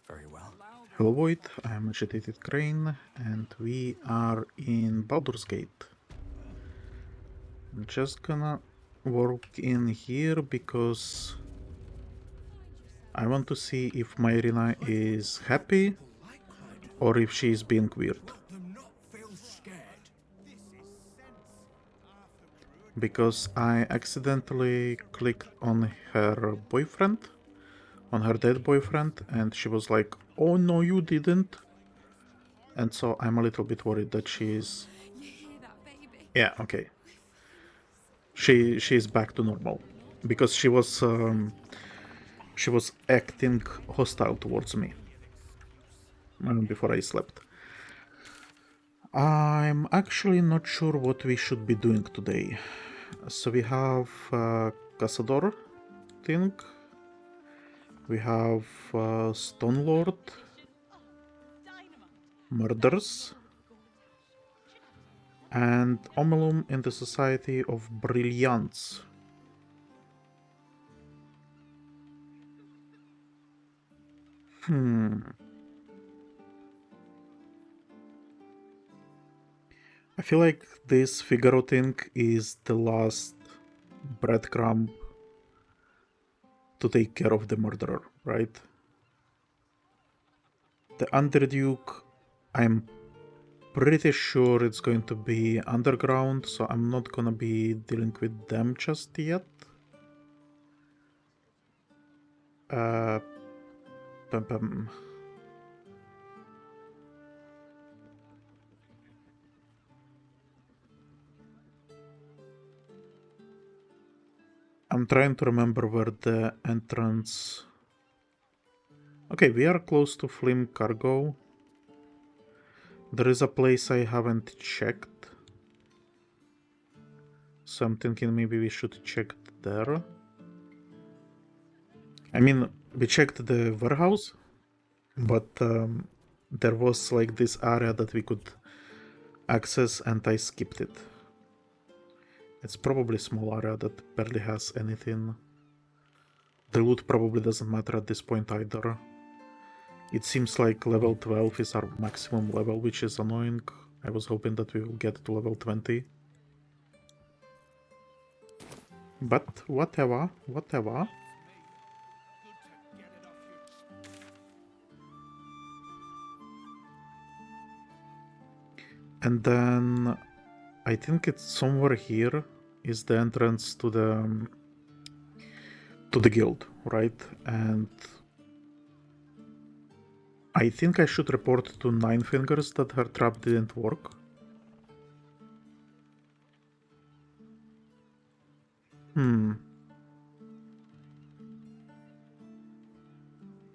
Very well. Hello Void, I am Agitated Crane, and we are in Baldur's Gate. I'm just gonna work in here because I want to see if Myrina is happy or if she is being weird. Because I accidentally clicked on her boyfriend, on her dead boyfriend, and she was like, "Oh no, you didn't." And so I'm a little bit worried that she is... Yeah, okay. She is back to normal. Because she was acting hostile towards me before I slept. I'm actually not sure what we should be doing today. So we have Cazador thing. We have Stone Lord. Murders. And Omeluum in the Society of Brilliance. I feel like this Figaro thing is the last breadcrumb to take care of the murderer, right? The Underduke, I'm pretty sure it's going to be underground, so I'm not gonna be dealing with them just yet. Pum, pum. I'm trying to remember where the entrance... Okay, we are close to Flim Cargo. There is a place I haven't checked. So I'm thinking maybe we should check there. I mean, we checked the warehouse, but there was like this area that we could access and I skipped it. It's probably a small area that barely has anything. The loot probably doesn't matter at this point either. It seems like level 12 is our maximum level, which is annoying. I was hoping that we will get to level 20. But whatever. And then I think it's somewhere here is the entrance to the guild, right? And I think I should report to Nine Fingers that her trap didn't work. And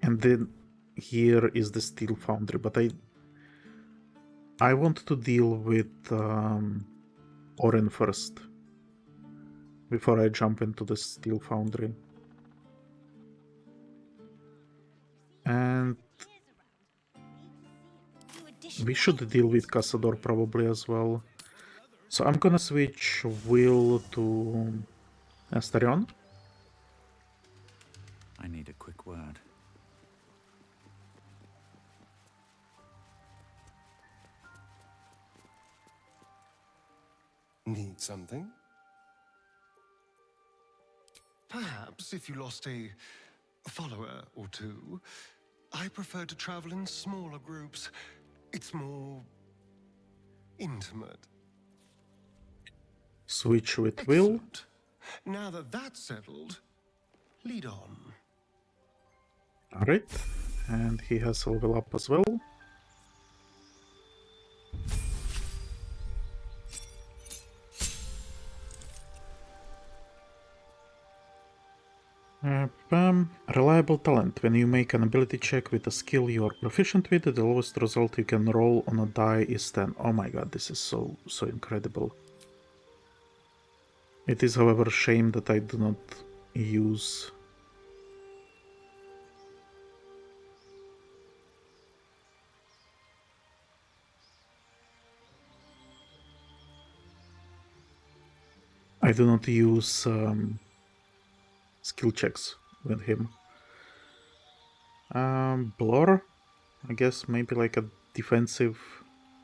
then here is the steel foundry, but I want to deal with Oren first before I jump into the steel foundry. And we should deal with Cazador probably as well. So I'm gonna switch Will to Astarion. I need a quick word. Need something? Perhaps if you lost a follower or two. I prefer to travel in smaller groups. It's more intimate. Switch with Will. Excellent. Now that that's settled, lead on. Alright, and he has a level up as well. Reliable talent. When you make an ability check with a skill you are proficient with, the lowest result you can roll on a die is 10. Oh my god, this is so incredible. It is, however, a shame that I do not use... I do not use skill checks with him. Blur, I guess maybe like a defensive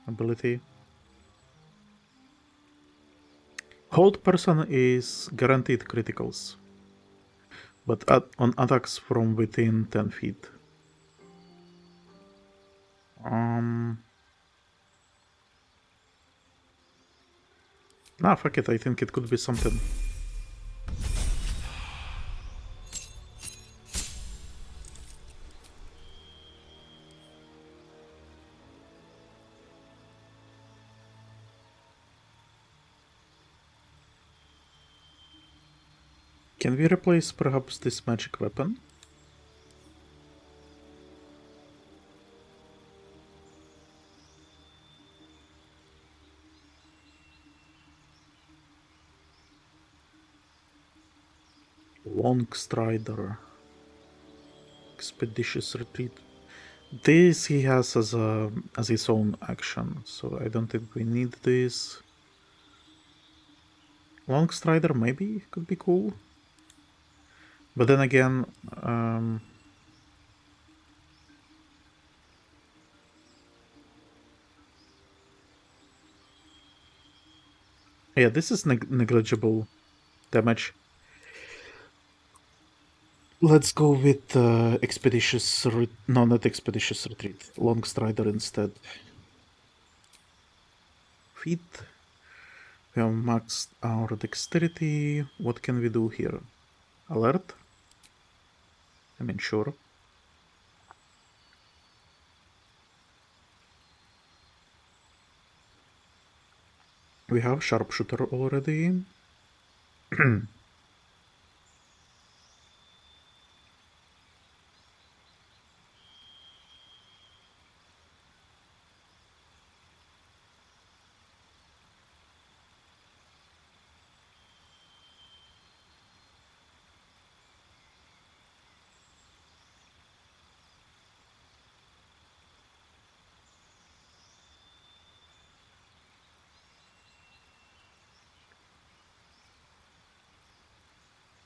ability. Hold person is guaranteed criticals, but on attacks from within 10 feet. Nah, fuck it, I think it could be something. Can we replace perhaps this magic weapon? Long Strider. Expeditious Retreat. This he has as his own action, so I don't think we need this. Long Strider maybe could be cool. But then again, yeah, this is negligible damage. Let's go with Expeditious... no, not Expeditious Retreat. Long Strider instead. Feet. We have maxed our dexterity. What can we do here? Alert? I mean, sure. We have Sharpshooter already.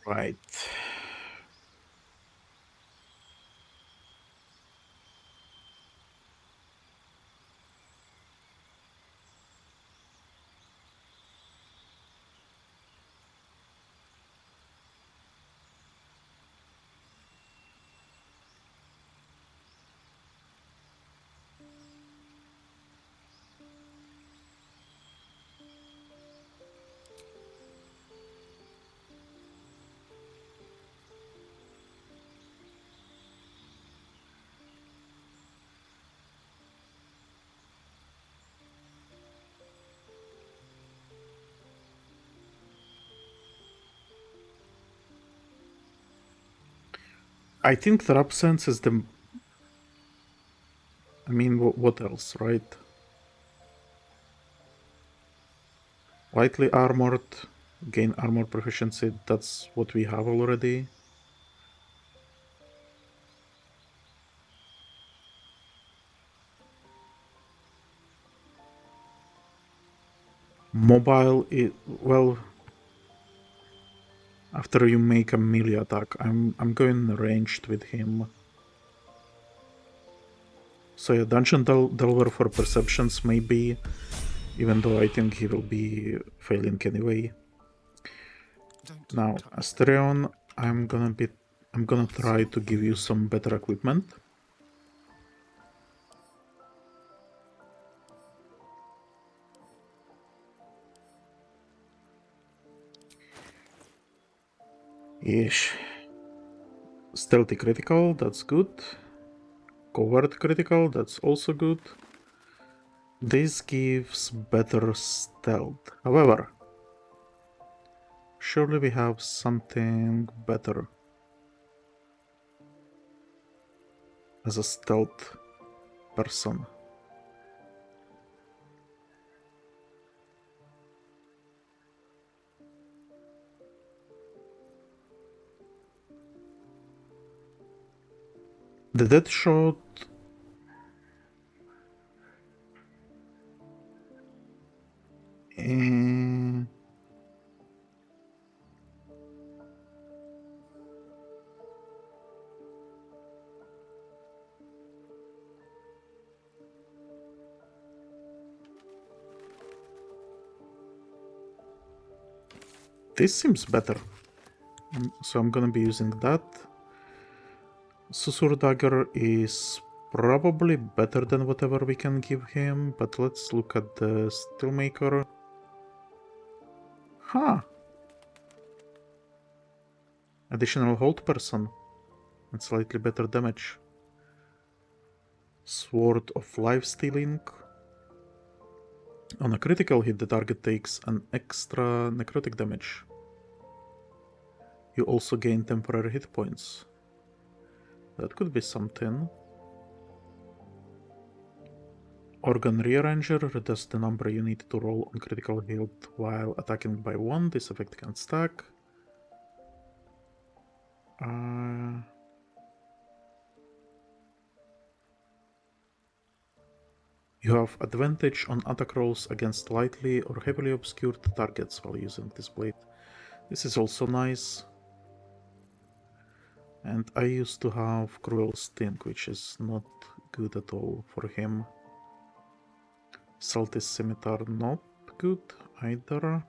Right. I think the absence is the... I mean, what else, right? Lightly armored, gain armor proficiency, that's what we have already. Mobile, well, after you make a melee attack, I'm going ranged with him. So yeah, Dungeon Delver for perceptions maybe, even though I think he will be failing anyway. Now, Asterion, I'm gonna try to give you some better equipment. Ish. Stealthy critical, that's good. Covert critical, that's also good. This gives better stealth. However, surely we have something better as a stealth person. The dead shot... This seems better. So I'm gonna be using that. Susur Dagger is probably better than whatever we can give him, but let's look at the Steelmaker. Huh. Additional hold person and slightly better damage. Sword of Life Stealing. On a critical hit, the target takes an extra necrotic damage. You also gain temporary hit points. That could be something. Organ Rearranger reduces the number you need to roll on critical hit while attacking by 1. This effect can stack. You have advantage on attack rolls against lightly or heavily obscured targets while using this blade. This is also nice. And I used to have Cruel Sting, which is not good at all for him. Salty Scimitar, not good either.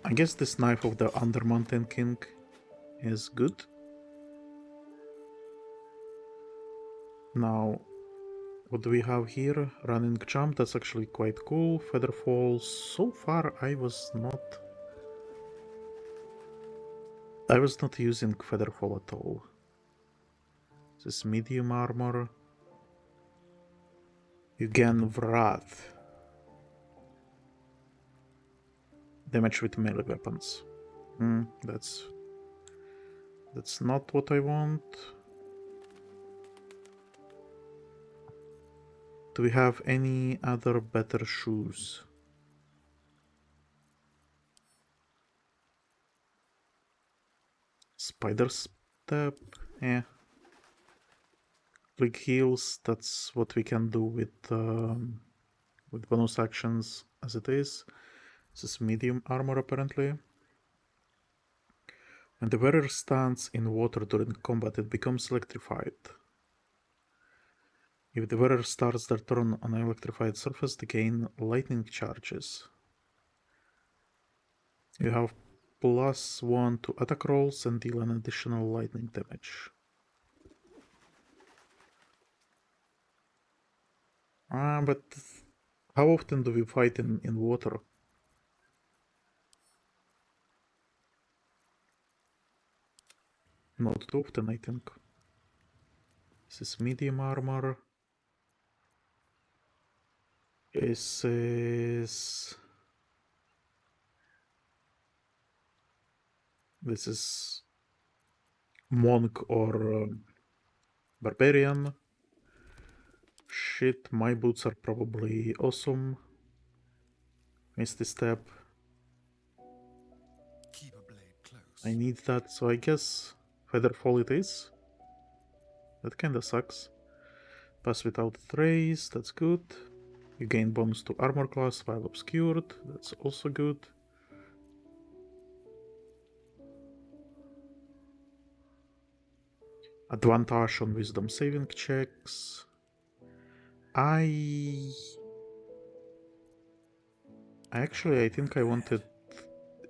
I guess this Knife of the Undermountain King is good. Now, what do we have here? Running Jump, that's actually quite cool. Featherfall, so far I was not using Featherfall at all. This is medium armor. You gain Wrath. Damage with melee weapons. That's not what I want. Do we have any other better shoes? Spider Step, yeah. Click heals, that's what we can do with bonus actions as it is. This is medium armor apparently. When the wearer stands in water during combat, it becomes electrified. If the wearer starts their turn on an electrified surface, they gain lightning charges. You have +1 to attack rolls and deal an additional lightning damage. But how often do we fight in water? Not too often, I think. This is medium armor. This is monk or barbarian. Shit, my boots are probably awesome. Misty Step. Keep a blade close. I need that, so I guess Featherfall it is. That kinda sucks. Pass without trace, that's good. You gain bonus to armor class while obscured, that's also good. Advantage on wisdom saving checks. I think I wanted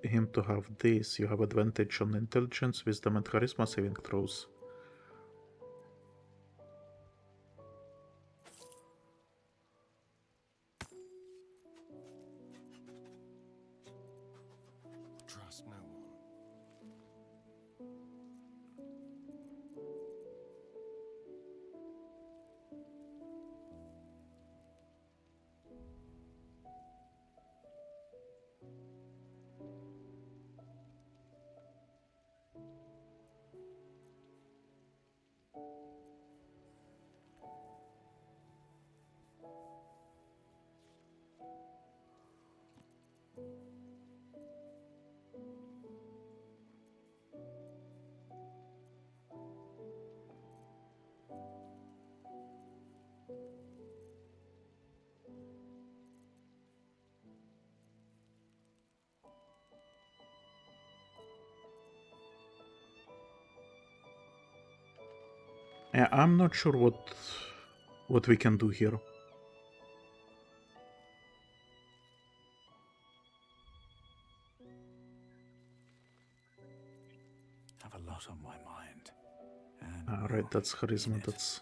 him to have this. You have advantage on intelligence, wisdom, and charisma saving throws. Trust no one. Yeah, I'm not sure what we can do here. Have a lot on my mind. And Alright, that's in charisma. it.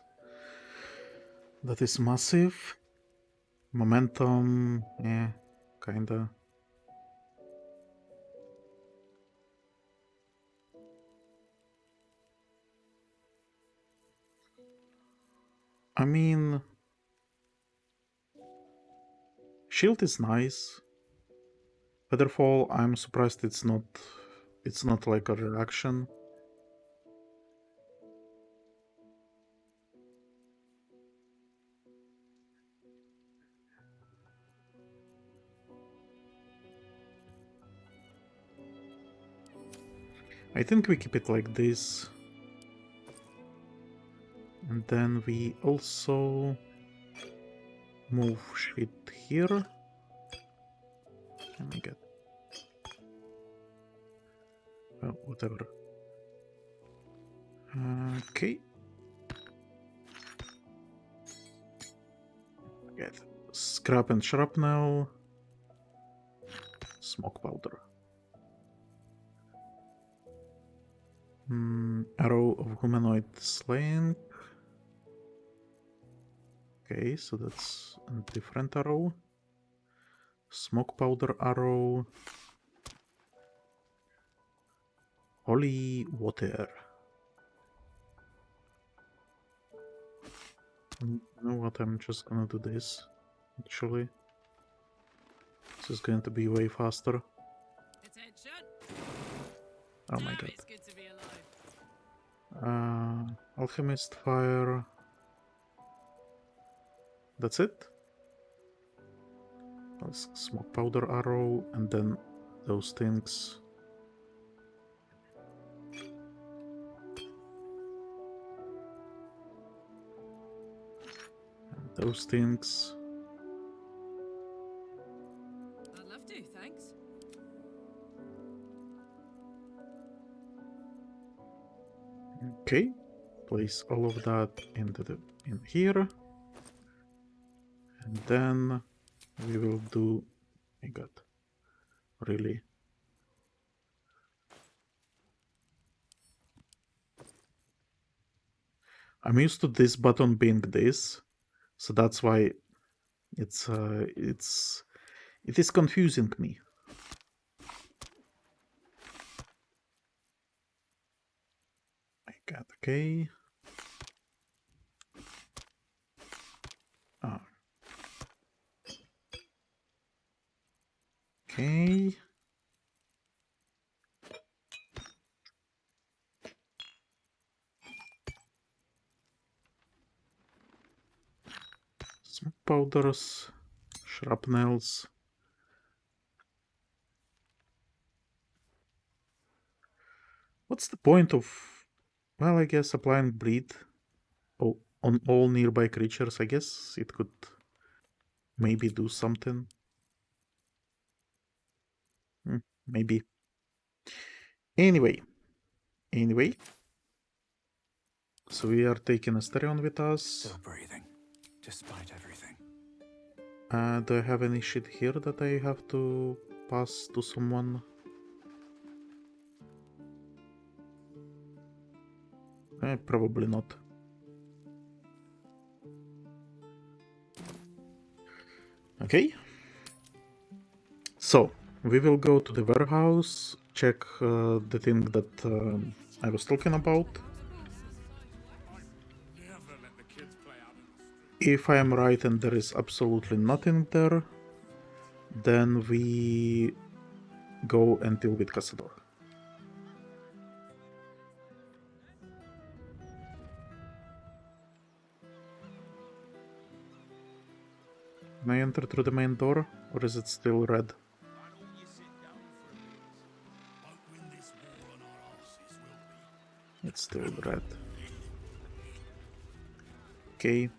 That is massive. Momentum, yeah, kinda. I mean, shield is nice. Featherfall, I'm surprised it's not like a reaction. I think we keep it like this. And then we also move shit here. Oh my god. Well, whatever. Okay. Get scrap and shrapnel. Smoke powder. Arrow of humanoid slaying. Okay, so that's a different arrow. Smoke powder arrow. Holy water. You know what? I'm just gonna do this. Actually, this is going to be way faster. Attention. Oh my Damn, god. it's good to be alive. Alchemist fire. That's it. Smoke powder arrow, and then those things. And those things. I'd love to, thanks. Okay. Place all of that in here. And then we will do. My god. Really? I'm used to this button being this, so that's why it is confusing me. My god, okay. Ah. Okay. Smoke powders, shrapnels. What's the point of, well, I guess applying bleed on all nearby creatures? I guess it could maybe do something. Maybe. Anyway. So we are taking Asterion with us. Still breathing, despite everything. Do I have any shit here that I have to pass to someone? Probably not. Okay. So, we will go to the warehouse, check the thing that I was talking about. If I am right and there is absolutely nothing there, then we go and deal with Cazador. Can I enter through the main door, or is it still red? It's still red. Okay.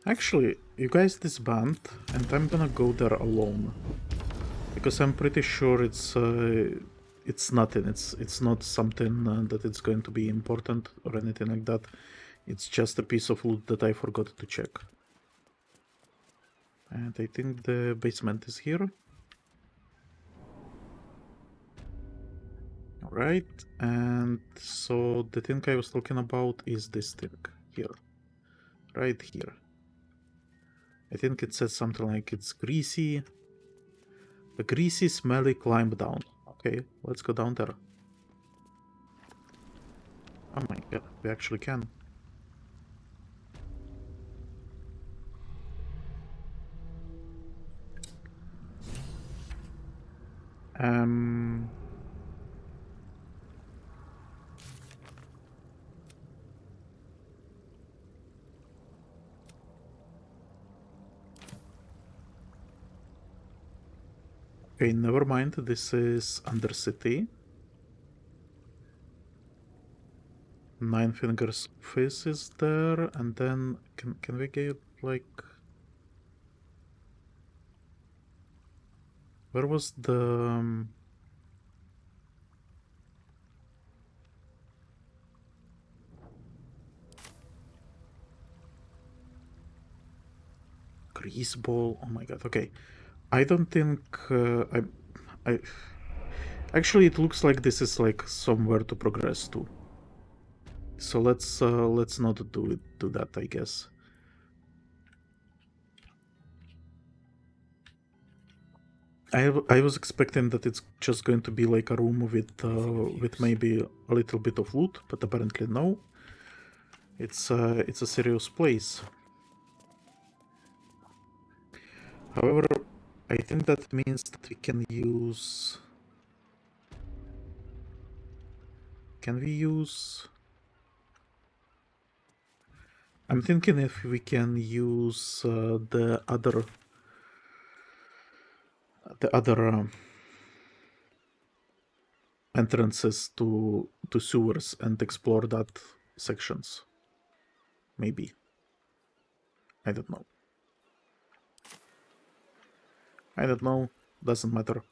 Actually, you guys disband, and I'm gonna go there alone. Because I'm pretty sure it's nothing. It's not something that it's going to be important or anything like that. It's just a piece of loot that I forgot to check. And I think the basement is here. Alright, and so the thing I was talking about is this thing here. Right here. I think it says something like it's greasy. A greasy, smelly climb down. Okay, let's go down there. Oh my god, we actually can. Okay, never mind. This is Undercity. Nine Fingers Fizz is there, and then can we get like where was the grease ball? Oh my god. Okay, I don't think I actually it looks like this is like somewhere to progress to. So let's not do that, I guess. I was expecting that it's just going to be like a room with maybe a little bit of loot, but apparently no. It's a serious place. However, I think that means that we can use. Can we use? I'm thinking if we can use the other entrances to sewers and explore that sections. Maybe. I don't know. I don't know. Doesn't matter.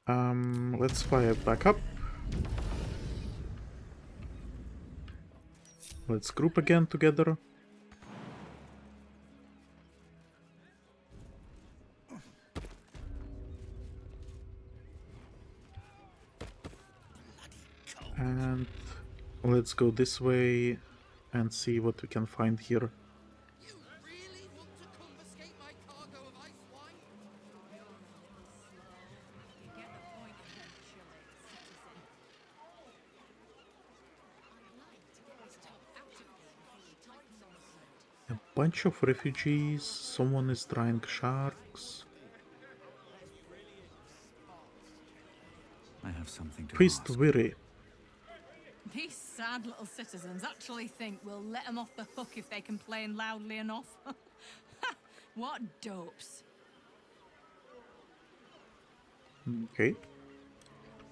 Let's fire back up. Let's group again together. And let's go this way and see what we can find here. You really want to confiscate my cargo of ice wine? You get the point eventually, citizen. I'd like to get this top out of here before he tightens on the hood. A bunch of refugees. Someone is drying sharks. I have something to Priest ask. Weary. These sad little citizens actually think we'll let them off the hook if they complain loudly enough. What dopes. Okay.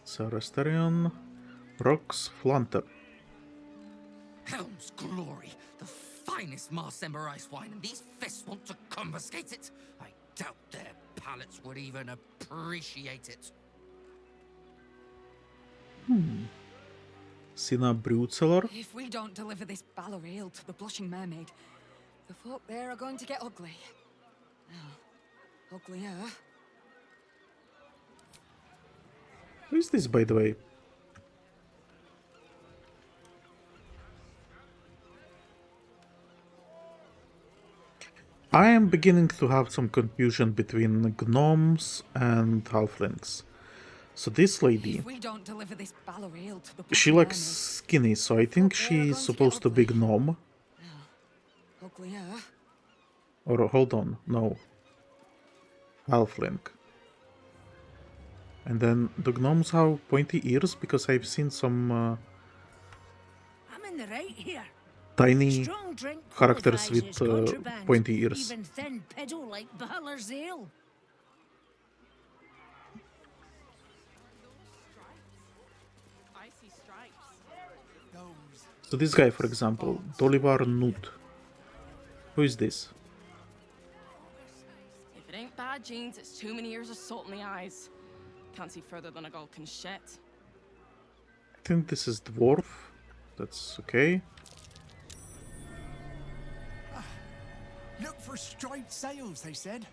Sarasterion. Rox Flanter. Helm's glory, the finest Marsember ice wine, and these fists want to confiscate it? I doubt their palates would even appreciate it. Sina Brewtzeller. If we don't deliver this Baldur ale to the Blushing Mermaid, the folk there are going to get ugly. Oh, uglier. Who is this, by the way? I am beginning to have some confusion between gnomes and halflings. So this lady, If we don't deliver this Baldur ale to the she Blushing looks Mermaid, skinny, so I think she's supposed to be gnome. uglier. Or hold on, no. Halfling. And then the gnomes have pointy ears because I've seen some I'm in the right here. tiny Strong drink characters qualifies with as contraband, pointy ears. even thin piddle like Balor's ale. Icy stripes. So this guy, for example, Dolivar Nut. Who is this? If it ain't bad genes, it's too many years of salt in the eyes. Can't see further than a gull can shed. I think this is dwarf. That's okay. Look for striped sails, they said.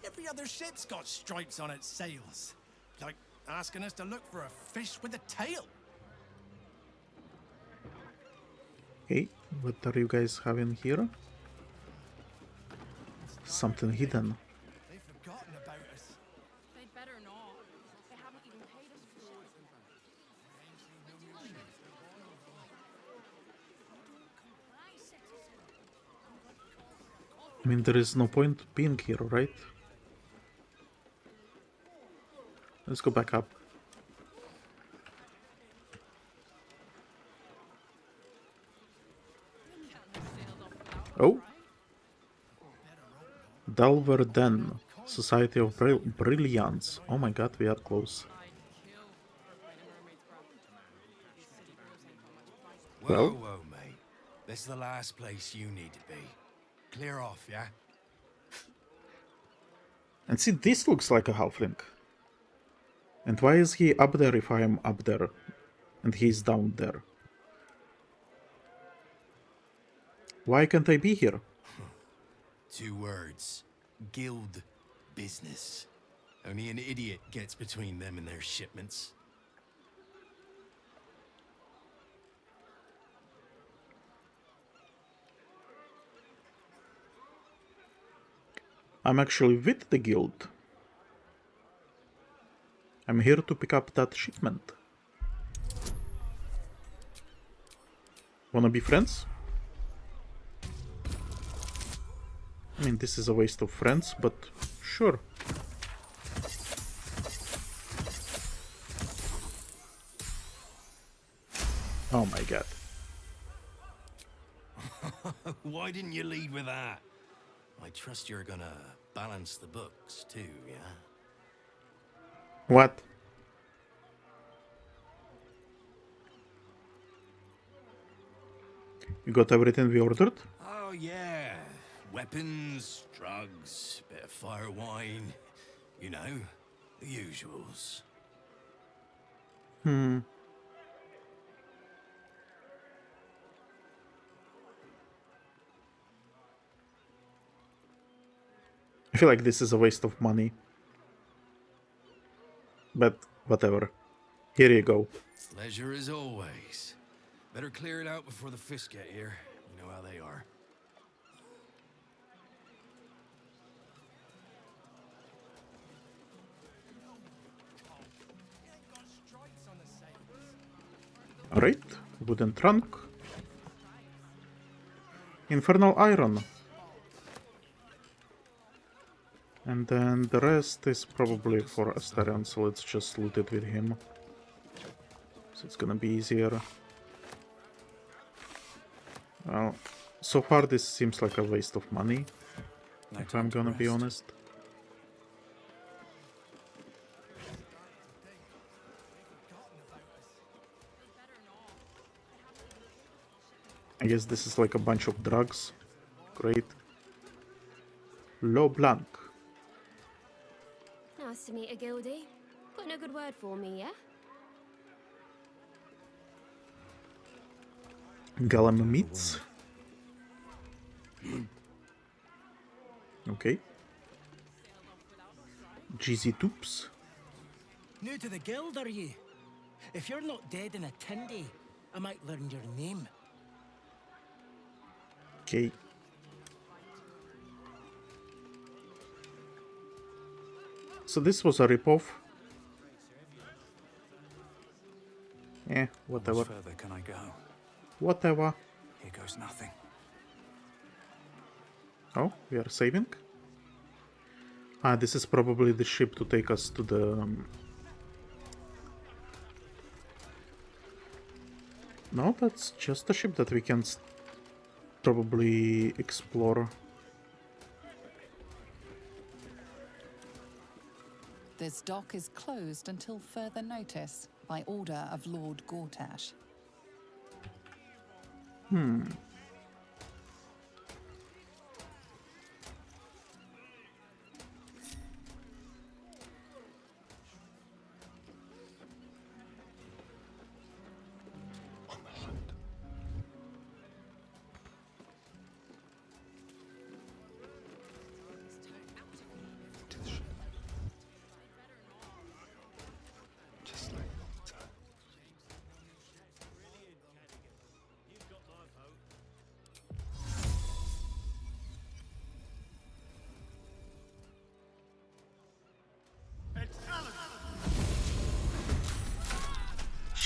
Every other ship's got stripes on its sails. Like asking us to look for a fish with a tail. Okay, what are you guys having here? Something hidden. They've forgotten about us. They'd better not. They haven't even paid us for shit. I mean, there is no point being here, right? Let's go back up. Oh. Delver Den. Society of Brilliance. Oh my god, we are close. Well? Whoa, mate. This is the last place you need to be. Clear off, yeah? And see, this looks like a halfling. And why is he up there if I am up there? And he's down there. Why can't I be here? 2 words. Guild business. Only an idiot gets between them and their shipments. I'm actually with the guild. I'm here to pick up that shipment. Wanna be friends? I mean, this is a waste of friends, but sure. Oh my god. Why didn't you lead with that? I trust you're gonna balance the books too, yeah? What? You got everything we ordered? Oh yeah. Weapons, drugs, bit of fire wine. You know, the usuals. I feel like this is a waste of money. But whatever. Here you go. Pleasure as always. Better clear it out before the fish get here. You know how they are. Alright, wooden trunk. Infernal iron. And then the rest is probably for Astarion, so let's just loot it with him. So it's gonna be easier. Well, so far this seems like a waste of money, if I'm gonna be honest. I guess this is like a bunch of drugs. Great. Lo Blanc. Nice to meet a guildie. Got no good word for me, yeah? Galam meats. Okay. GZ Toops. New to the guild, are you? If you're not dead in a tindy, I might learn your name. Okay. So this was a ripoff. Eh, whatever. How much further can I go? Whatever. Here goes nothing. Oh, we are saving? Ah, this is probably the ship to take us to the... No, that's just a ship that we can probably explore. This dock is closed until further notice by order of Lord Gortash.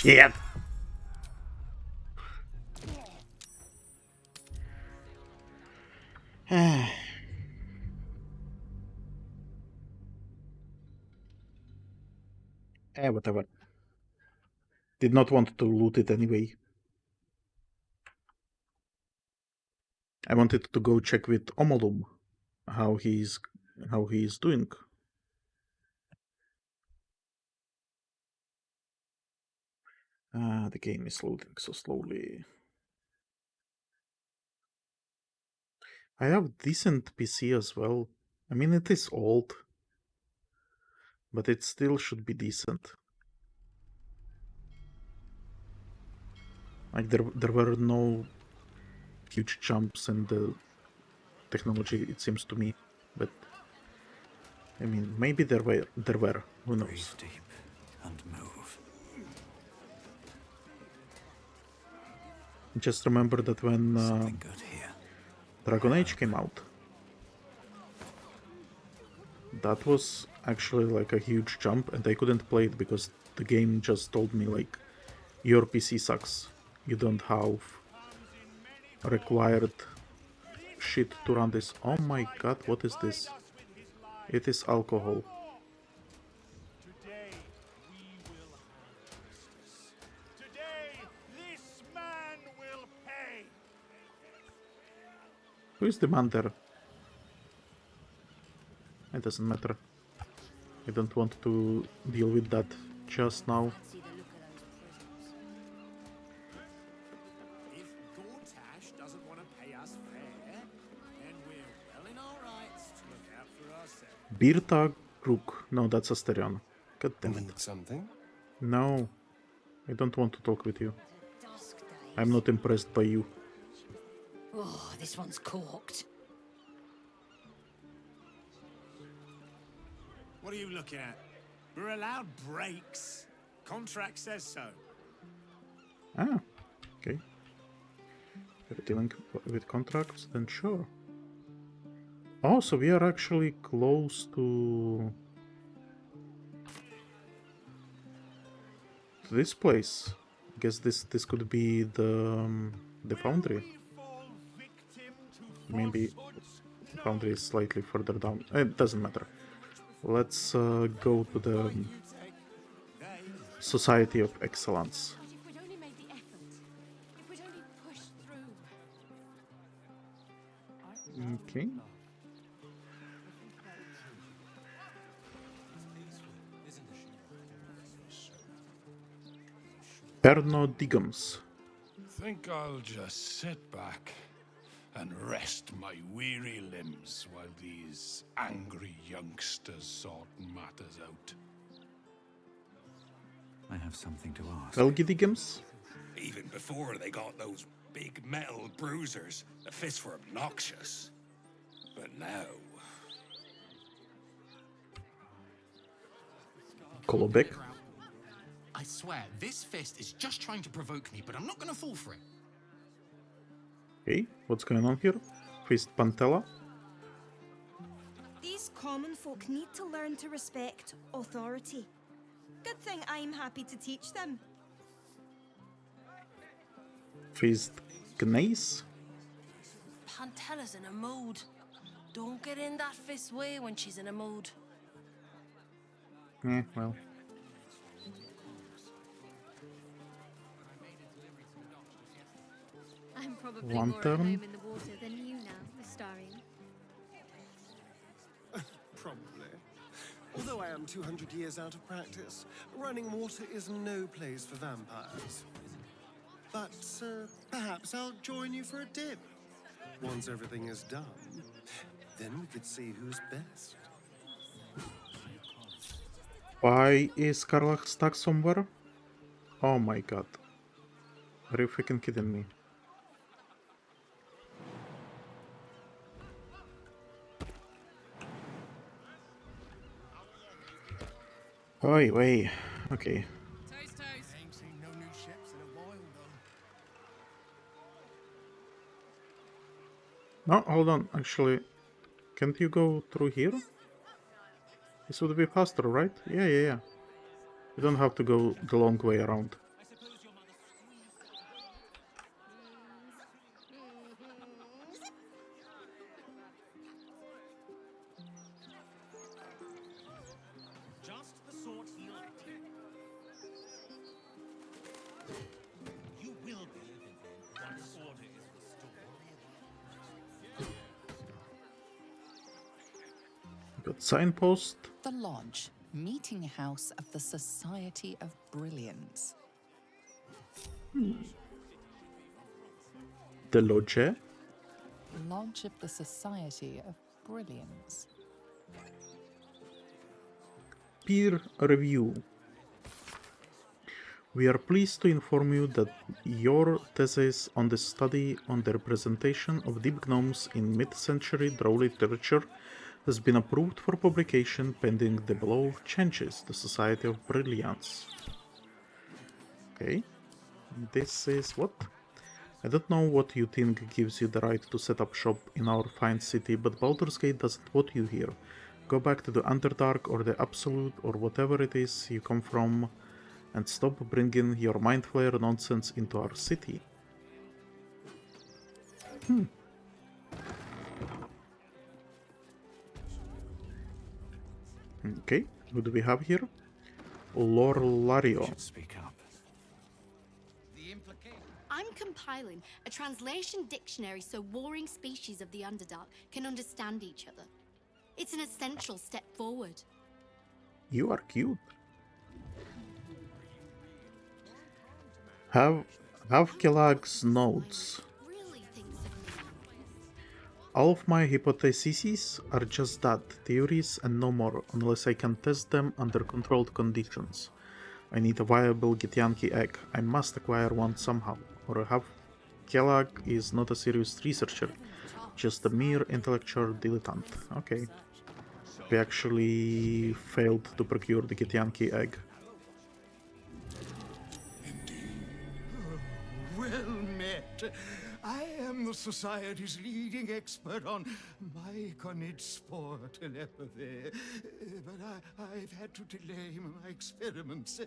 Shit! Whatever. Did not want to loot it anyway. I wanted to go check with Omeluum how he's doing. The game is loading so slowly. I have decent PC as well. I mean, it is old, but it still should be decent. Like there were no huge jumps in the technology, it seems to me, but I mean, maybe there were. Who knows? Breathe deep and move. Just remember that when Something good here. Dragon Age came out, that was actually like a huge jump, and I couldn't play it because the game just told me like, your PC sucks. You don't have required shit to run this. Oh my god, what is this? It is alcohol. Who is the man there? It doesn't matter. I don't want to deal with that just now. Birta Rook. No, that's Asterion. God damn it. Something? No. I don't want to talk with you. I'm not impressed by you. Oh, this one's corked. What are you looking at? We're allowed breaks. Contract says so. Ah, okay. If you're dealing with contracts, then sure. Oh, so we are actually close to this place. I guess this could be the foundry. Maybe the foundry is slightly further down. It doesn't matter. Let's go to the Society of Excellence. Okay. Perno Diggums. Think I'll just sit back and rest my weary limbs while these angry youngsters sort matters out. I have something to ask. Helgi Diggums? Even before they got those big metal bruisers, the fists were obnoxious. But now... Kolobek. I swear, this fist is just trying to provoke me, but I'm not gonna fall for it. Okay, what's going on here? Fist Pantella. These common folk need to learn to respect authority. Good thing I'm happy to teach them. Fist Gnace. Pantella's in a mood. Don't get in that fist's way when she's in a mood. Well. I'm probably One more turn. at home in the water than you now, Astarion. Probably. Although I am 200 years out of practice, running water is no place for vampires. But perhaps I'll join you for a dip. Once everything is done, then we could see who's best. Why is Karlach stuck somewhere? Oh my god. Are you freaking kidding me? Oi, wait. Okay. Ain't seen no new ships in a while, though. No, hold on. Actually, can't you go through here? This would be faster, right? Yeah. You don't have to go the long way around. Signpost. The Lodge, meeting house of the Society of Brilliance. The Lodge. Lodge of the Society of Brilliance. Peer review. We are pleased to inform you that your thesis on the study on the representation of deep gnomes in mid-century drow literature has been approved for publication pending the below changes to Society of Brilliance. Okay. This is what? I don't know what you think gives you the right to set up shop in our fine city, but Baldur's Gate doesn't want you here. Go back to the Underdark or the Absolute or whatever it is you come from and stop bringing your mind flayer nonsense into our city. Okay, who do we have here? Lorlario. Speak up. I'm compiling a translation dictionary so warring species of the Underdark can understand each other. It's an essential step forward. You are cute. Have Kelag's notes. All of my hypotheses are just that, theories and no more, unless I can test them under controlled conditions. I need a viable Githyanki egg. I must acquire one somehow, or have Kelag is not a serious researcher, just a mere intellectual dilettante. Okay. We actually failed to procure the Githyanki egg. Well met. I am the Society's leading expert on myconid spore telepathy, but I've had to delay my experiments.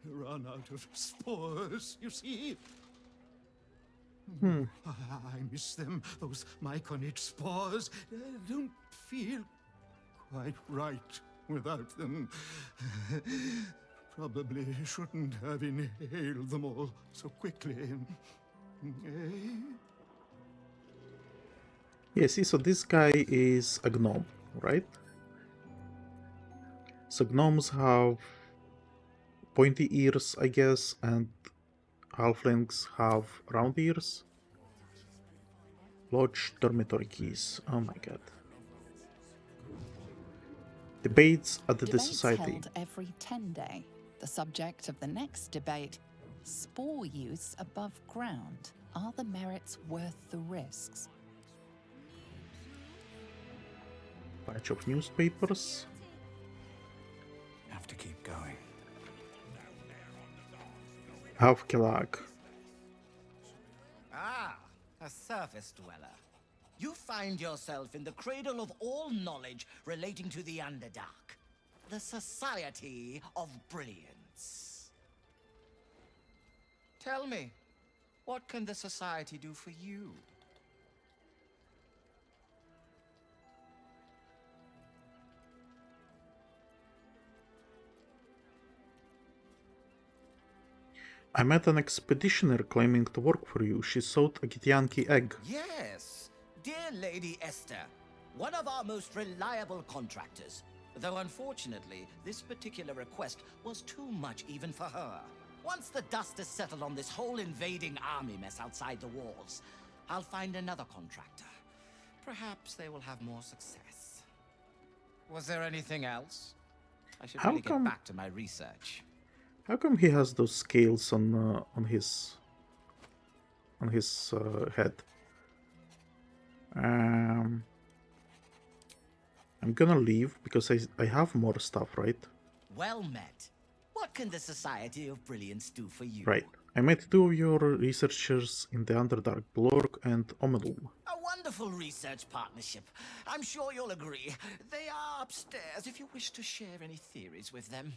Run out of spores, you see. I miss them, those myconid spores. Don't feel quite right without them. Probably shouldn't have inhaled them all so quickly. Yeah, see, so this guy is a gnome, right? So gnomes have pointy ears, I guess, and halflings have round ears. Lodge dormitory keys. Oh my god. Debates at the Society. Held every 10 day. The subject of the next debate: spore use above ground. Are the merits worth the risks? Batch of newspapers. Have to keep going. Have Kelag. Ah, a surface dweller. You find yourself in the cradle of all knowledge relating to the Underdark. The Society of Brilliance. Tell me, what can the Society do for you? I met an expeditioner claiming to work for you. She sought a Githyanki egg. Yes, dear Lady Esther, one of our most reliable contractors. Though unfortunately, this particular request was too much even for her. Once the dust is settled on this whole invading army mess outside the walls, I'll find another contractor. Perhaps they will have more success. Was there anything else? I should really get back to my research. How come he has those scales on his head? I'm gonna leave because I have more stuff, right? Well met. What can the Society of Brilliance do for you? Right. I met two of your researchers in the Underdark, Blurg and Omeluum. A wonderful research partnership. I'm sure you'll agree. They are upstairs if you wish to share any theories with them.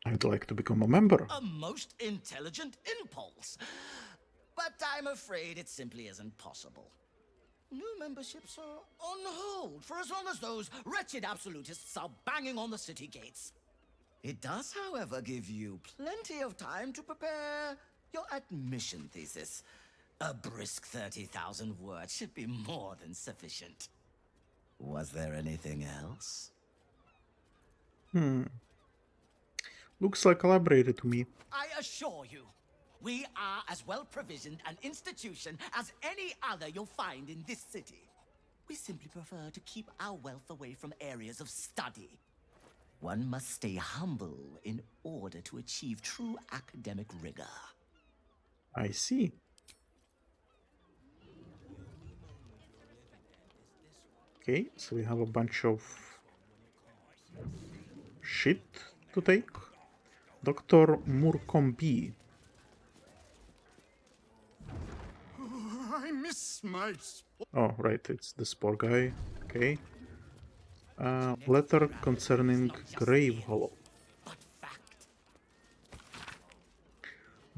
I'd like to become a member. A most intelligent impulse. But I'm afraid it simply isn't possible. New memberships are on hold for as long as those wretched absolutists are banging on the city gates. It does, however, give you plenty of time to prepare your admission thesis. A brisk 30,000 words should be more than sufficient. Was there anything else? Looks like a library to me. I assure you, we are as well provisioned an institution as any other you'll find in this city. We simply prefer to keep our wealth away from areas of study. One must stay humble in order to achieve true academic rigor. I see. Okay, so we have a bunch of shit to take. Dr. Murcombe. I miss my... Oh, right, it's the spore guy. Okay. Letter concerning Grave Hollow.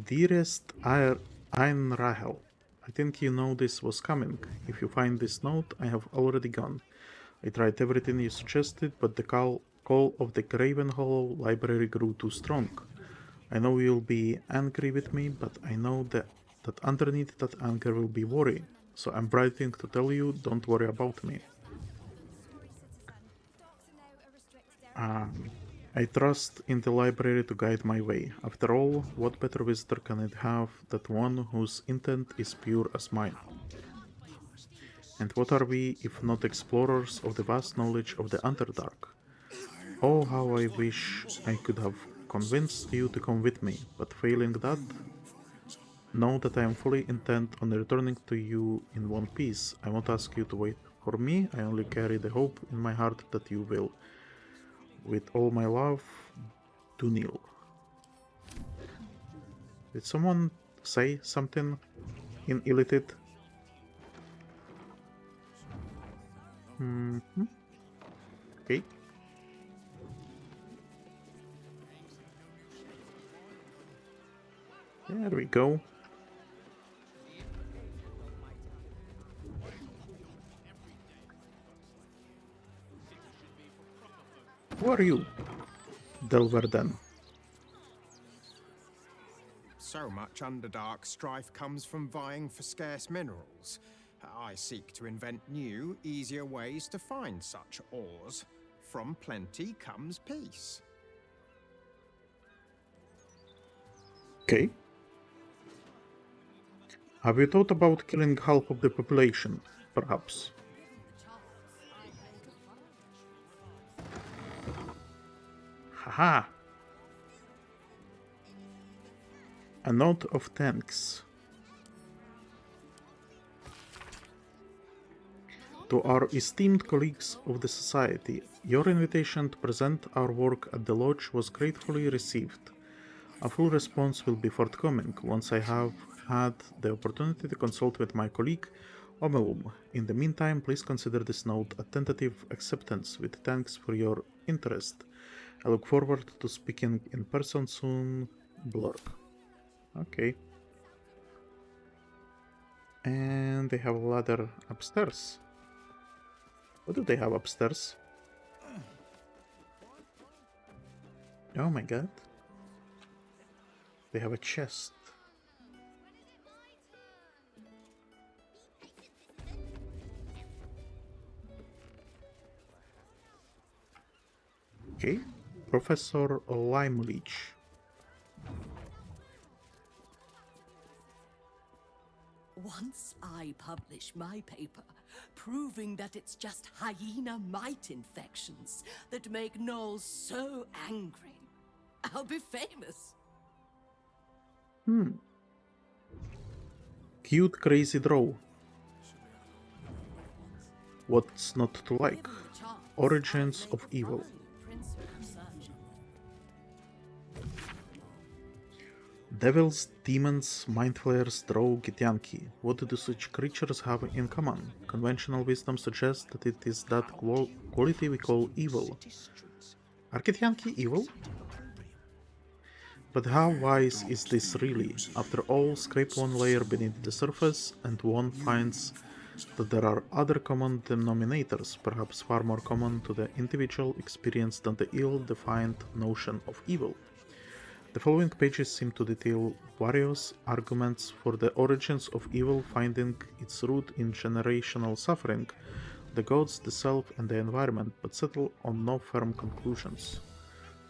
Dearest Ayn Rahel, I think you know this was coming. If you find this note, I have already gone. I tried everything you suggested, but the call of the Graven Hollow library grew too strong. I know you'll be angry with me, but I know that underneath that anger will be worry. So I'm writing to tell you, don't worry about me. I trust in the library to guide my way. After all, what better visitor can it have than one whose intent is pure as mine? And what are we, if not explorers of the vast knowledge of the Underdark? Oh, how I wish I could have convinced you to come with me, but failing that, know that I am fully intent on returning to you in one piece. I won't ask you to wait for me, I only carry the hope in my heart that you will. With all my love, Genial. Did someone say something in Illithid? Okay. There we go. Who are you, Delverden? So much Underdark strife comes from vying for scarce minerals. I seek to invent new, easier ways to find such ores. From plenty comes peace. Okay. Have you thought about killing half of the population, perhaps? Haha! A note of thanks. To our esteemed colleagues of the Society, your invitation to present our work at the Lodge was gratefully received. A full response will be forthcoming once I have had the opportunity to consult with my colleague, Omeluum. In the meantime, please consider this note a tentative acceptance with thanks for your interest. I look forward to speaking in person soon, Blurg. Okay. And they have a ladder upstairs. What do they have upstairs? Oh my god. They have a chest. Okay. Professor Limeleech. Once I publish my paper proving that it's just hyena mite infections that make gnolls so angry, I'll be famous. Cute crazy draw. What's not to like? Origins of evil. Devils, demons, mind flayers, drow, githyanki. What do such creatures have in common? Conventional wisdom suggests that it is that quality we call evil. Are githyanki evil? But how wise is this really? After all, scrape one layer beneath the surface and one finds that there are other common denominators, perhaps far more common to the individual experience than the ill-defined notion of evil. The following pages seem to detail various arguments for the origins of evil, finding its root in generational suffering, the gods, the self, and the environment, but settle on no firm conclusions.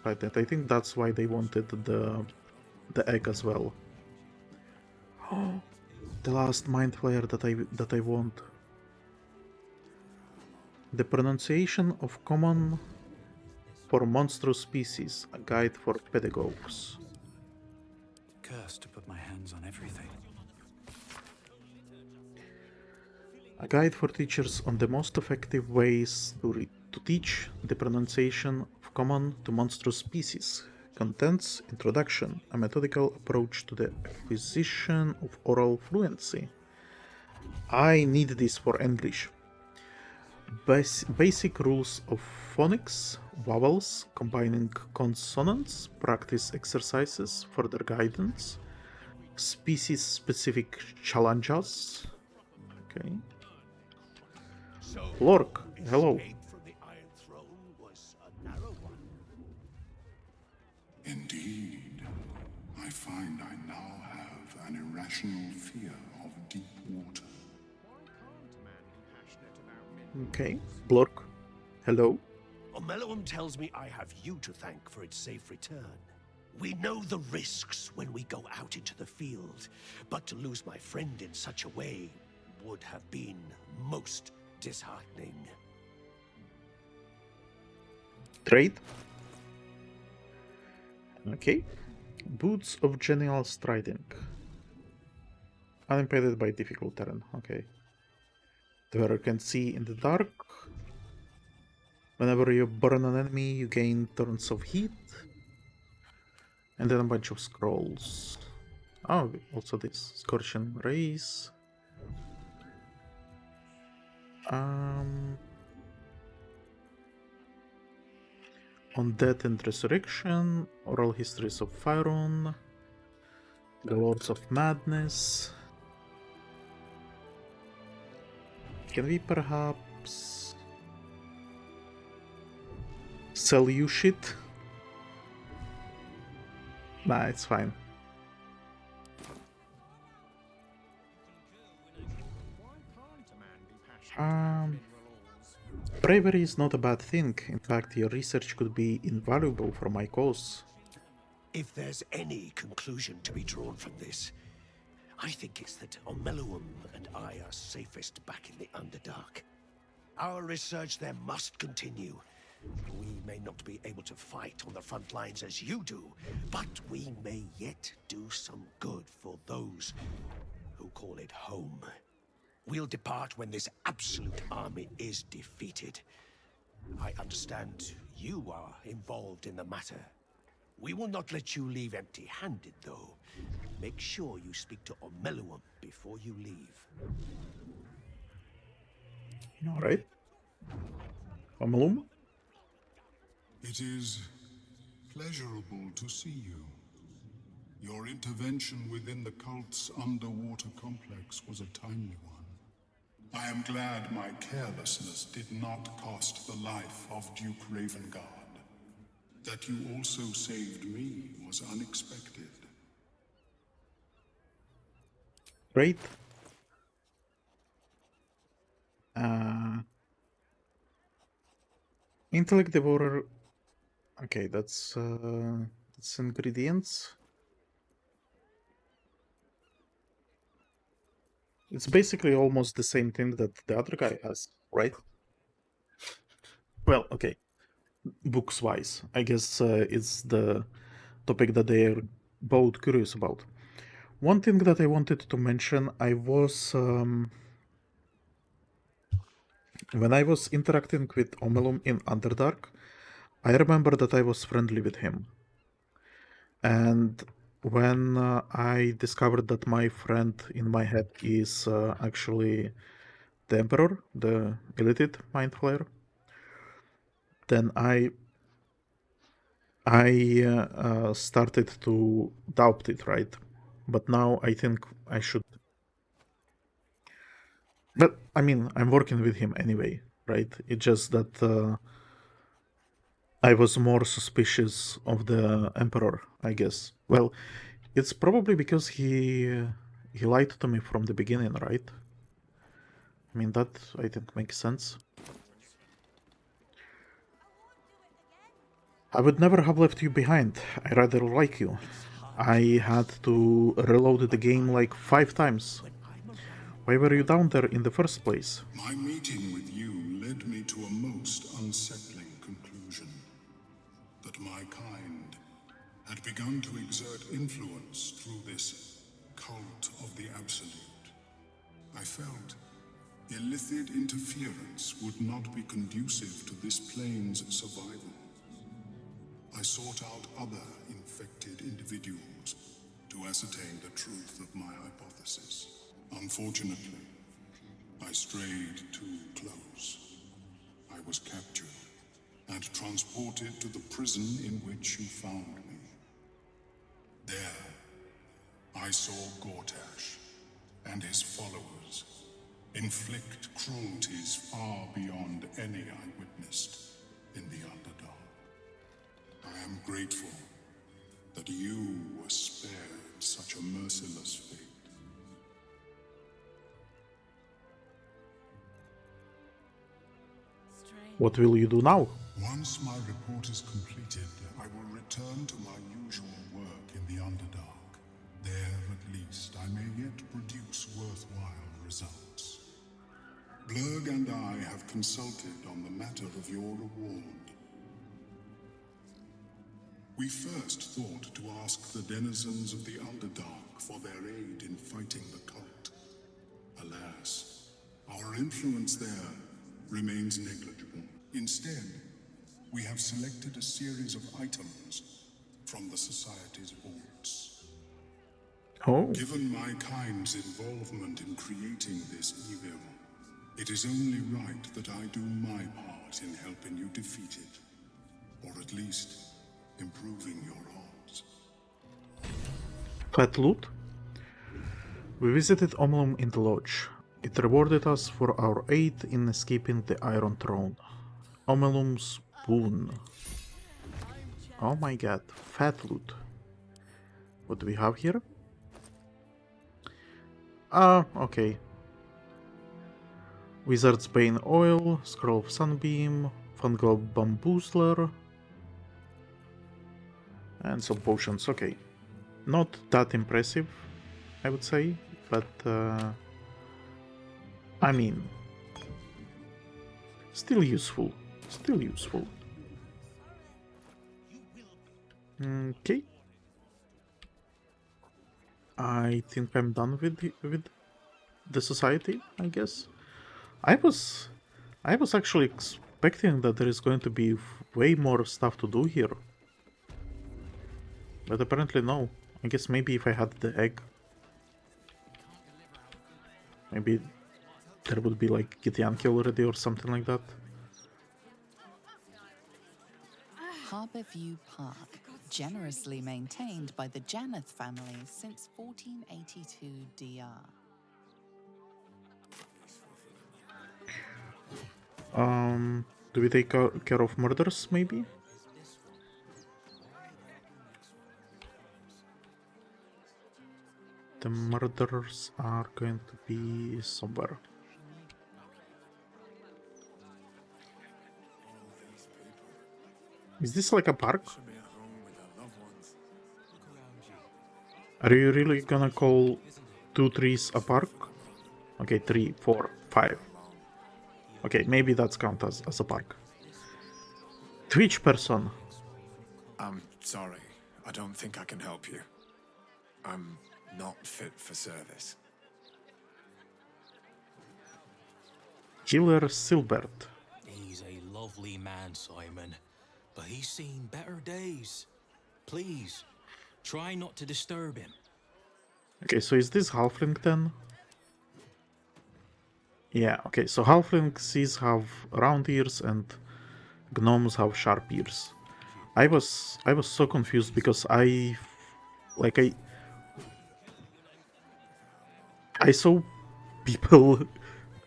Right, and I think that's why they wanted the egg as well. The last mind flayer that I want. The pronunciation of common for monstrous species, a guide for pedagogues. Cursed to put my hands on everything. A guide for teachers on the most effective ways to teach the pronunciation of common to monstrous species. Contents, introduction, a methodical approach to the acquisition of oral fluency. I need this for English. Basic rules of phonics, vowels, combining consonants, practice exercises, further guidance, species-specific challenges. Okay. Blurg, hello. Indeed. I find I now have an irrational fear of deep water. Okay, Blurg, hello. Omeluum tells me I have you to thank for its safe return. We know the risks when we go out into the field, but to lose my friend in such a way would have been most disheartening. Trade. Okay. Boots of Genial Striding. Unimpeded by difficult terrain. Okay. The wearer can see in the dark. Whenever you burn an enemy, you gain turns of heat. And then a bunch of scrolls. Oh, also this. Scorching Rays. On Death and Resurrection, Oral Histories of Faerûn, The Lords of Madness. Can we perhaps sell you shit? Nah, it's fine. Bravery is not a bad thing. In fact, your research could be invaluable for my cause. If there's any conclusion to be drawn from this, I think it's that Omeluum and I are safest back in the Underdark. Our research there must continue. We may not be able to fight on the front lines as you do, but we may yet do some good for those who call it home. We'll depart when this absolute army is defeated. I understand you are involved in the matter. We will not let you leave empty-handed, though. Make sure you speak to Omeluum before you leave. Alright. Omeluum? It is pleasurable to see you. Your intervention within the cult's underwater complex was a timely one. I am glad my carelessness did not cost the life of Duke Ravengard. That you also saved me was unexpected. Great. Intellect Devourer. Okay, that's ingredients. It's basically almost the same thing that the other guy has, right? Well, okay. Books-wise, I guess it's the topic that they are both curious about. One thing that I wanted to mention, I was... when I was interacting with Omeluum in Underdark, I remember that I was friendly with him. And when I discovered that my friend in my head is actually the Emperor, the Elitid Mind Flayer, then I started to doubt it, right? But now I think I should... But, I mean, I'm working with him anyway, right? It's just that I was more suspicious of the Emperor, I guess. Well, it's probably because he lied to me from the beginning, right? I mean, that I think makes sense. I would never have left you behind. I rather like you. I had to reload the game like 5 times. Why were you down there in the first place? My meeting with you led me to a most unsettling conclusion. That my kind had begun to exert influence through this cult of the Absolute. I felt illicit interference would not be conducive to this plane's survival. I sought out other infected individuals to ascertain the truth of my hypothesis. Unfortunately, I strayed too close. I was captured and transported to the prison in which you found me. There, I saw Gortash and his followers inflict cruelties far beyond any I witnessed in the Underdark. I am grateful that you were spared such a merciless fate. What will you do now? Once my report is completed, I will return to my usual work in the Underdark. There, at least, I may yet produce worthwhile results. Blurg and I have consulted on the matter of your reward. We first thought to ask the denizens of the Underdark for their aid in fighting the cult. Alas, our influence there remains negligible. Instead, we have selected a series of items from the Society's vaults. Oh. Given my kind's involvement in creating this evil, it is only right that I do my part in helping you defeat it, or at least improving your odds. Fat loot? We visited Omeluum in the lodge. It rewarded us for our aid in escaping the Iron Throne. Omeluum's boon. Oh my god, fat loot. What do we have here? Okay. Wizard's Bane Oil, Scroll of Sunbeam, Fungal Bamboozler, and some potions, okay. Not that impressive, I would say, but I mean, still useful, Okay. I think I'm done with the society, I guess. I was actually expecting that there is going to be way more stuff to do here. But apparently no. I guess maybe if I had the egg, maybe there would be like Githyanki already or something like that. Harborview Park, generously maintained by the Janeth family since 1482 DR. Do we take care of murders, maybe? The murders are going to be somewhere. Is this like a park? Are you really gonna call 2 trees a park? Okay, 3, 4, 5. Okay, maybe that's count as a park. Twitch person. I'm sorry. I don't think I can help you. I'm not fit for service. Killer Silbert. He's a lovely man, Simon, but he's seen better days. Please, try not to disturb him. Okay, so is this halfling then? Yeah, okay, so halflings have round ears and gnomes have sharp ears. I was so confused because I saw people.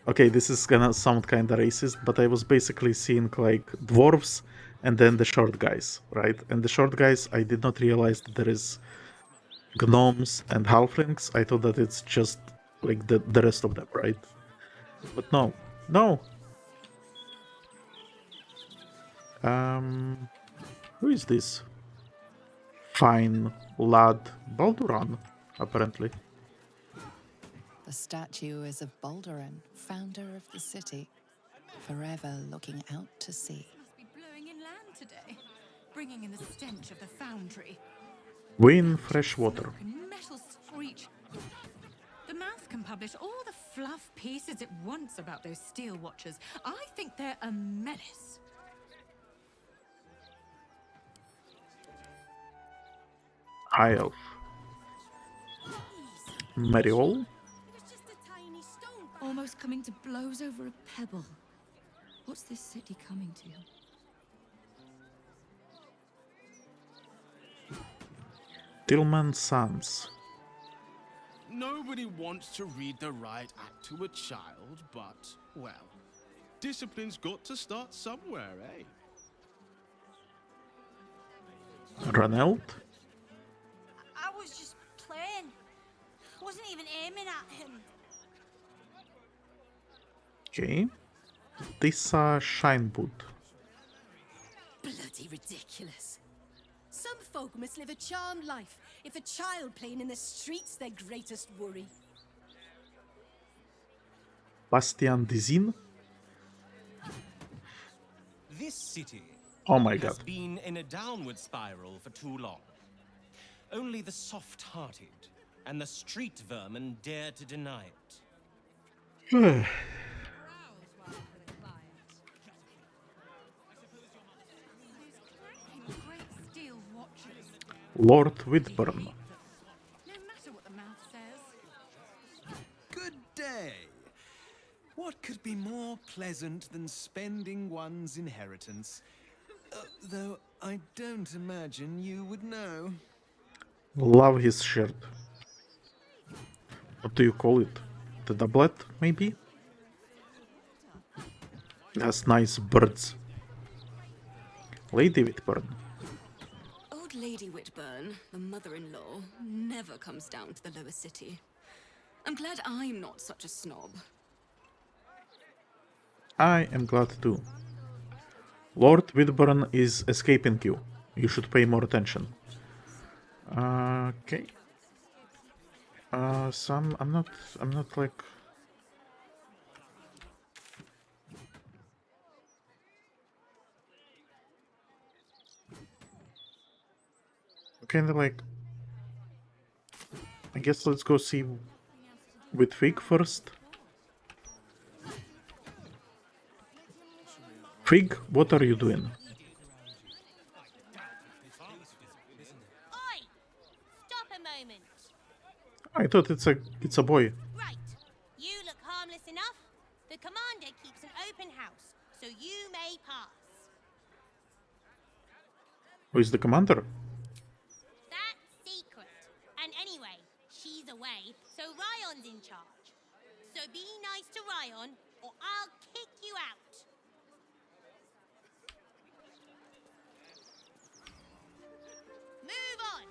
Okay, this is gonna sound kinda racist, but I was basically seeing like dwarves and then the short guys, right? And the short guys, I did not realize that there is gnomes and halflings. I thought that it's just like the rest of them, right? But no. No! Who is this? Fine lad Balduran, apparently. The statue is of Balduran, founder of the city, forever looking out to sea. Must be blowing inland today, bringing in the stench of the foundry. Win fresh water. Smoke and metal screech. The mouth can publish all the fluff pieces it wants about those steel watchers. I think they're a menace. High elf. Mariol? Almost coming to blows over a pebble. What's this city coming to? Tillman Sams. Nobody wants to read the riot act to a child, but, well, discipline's got to start somewhere, eh? Ranelt? I was just playing. Wasn't even aiming at him. Okay. Tissa Shinewood. Bloody ridiculous. Some folk must live a charmed life if a child playing in the street's their greatest worry. Bastian Dizin? This city Oh my has god. been in a downward spiral for too long. Only the soft-hearted and the street vermin dare to deny it. Lord Whitburn. No matter what the mouth says. Good day. What could be more pleasant than spending one's inheritance? Though I don't imagine you would know. Love his shirt. What do you call it? The doublet, maybe? Has nice birds. Lady Whitburn. Old Lady Whitburn, the mother-in-law, never comes down to the lower city. I'm glad I'm not such a snob. I am glad too. Lord Whitburn is escaping you. You should pay more attention. Okay. So I'm not like... Kinda like... I guess let's go see with Fig first. Fig, what are you doing? Oi! Stop a moment. I thought it's a boy. Right. You look harmless enough. The commander keeps an open house, so you may pass. Who is the commander? That's secret. And anyway, she's away, so Ryan's in charge. So be nice to Ryan, or I'll kick you out. Move on.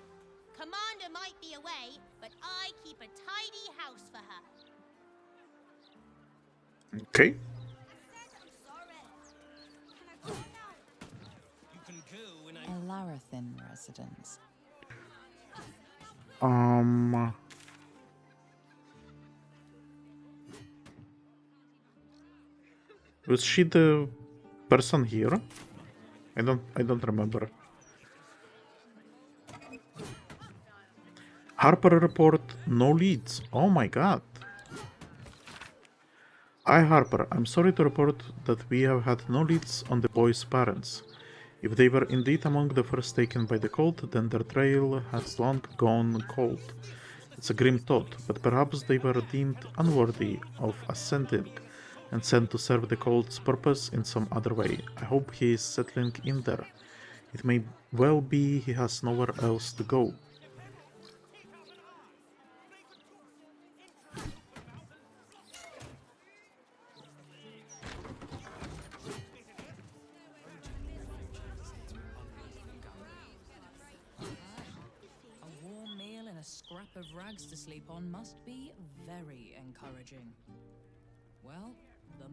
Commander might be away, but I keep a tidy house for her. Okay. Elerrathin Residence. Was she the person here? I don't remember. Harper report, no leads. Oh my god. Hi Harper, I'm sorry to report that we have had no leads on the boys' parents. If they were indeed among the first taken by the cult, then their trail has long gone cold. It's a grim thought, but perhaps they were deemed unworthy of ascending and sent to serve the cult's purpose in some other way. I hope he is settling in there. It may well be he has nowhere else to go. Scrap of rags to sleep on must be very encouraging. Well,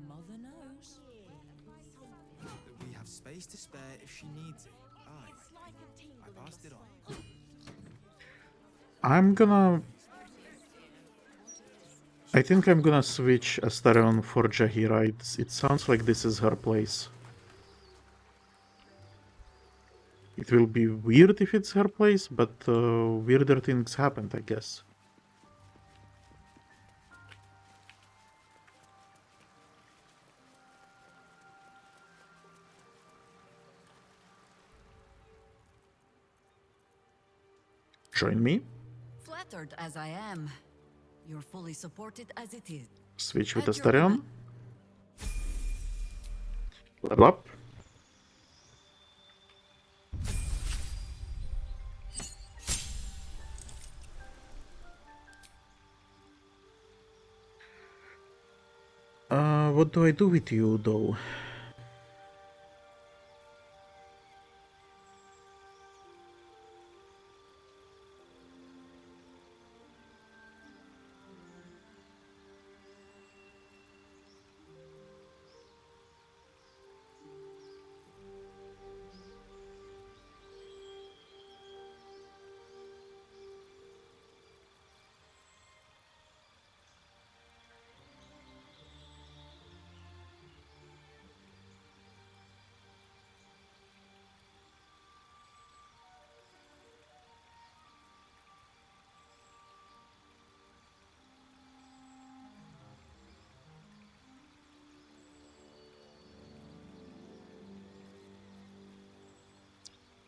Mother knows. We have space to spare if she needs it. Aye. I passed it on. I think I'm gonna switch Astarion for Jaheira. It sounds like this is her place. It will be weird if it's her place, but weirder things happened, I guess. Join me. Flattered as I am, you're fully supported as it is. Switch with At your Astarion. Level up. What do I do with you, though?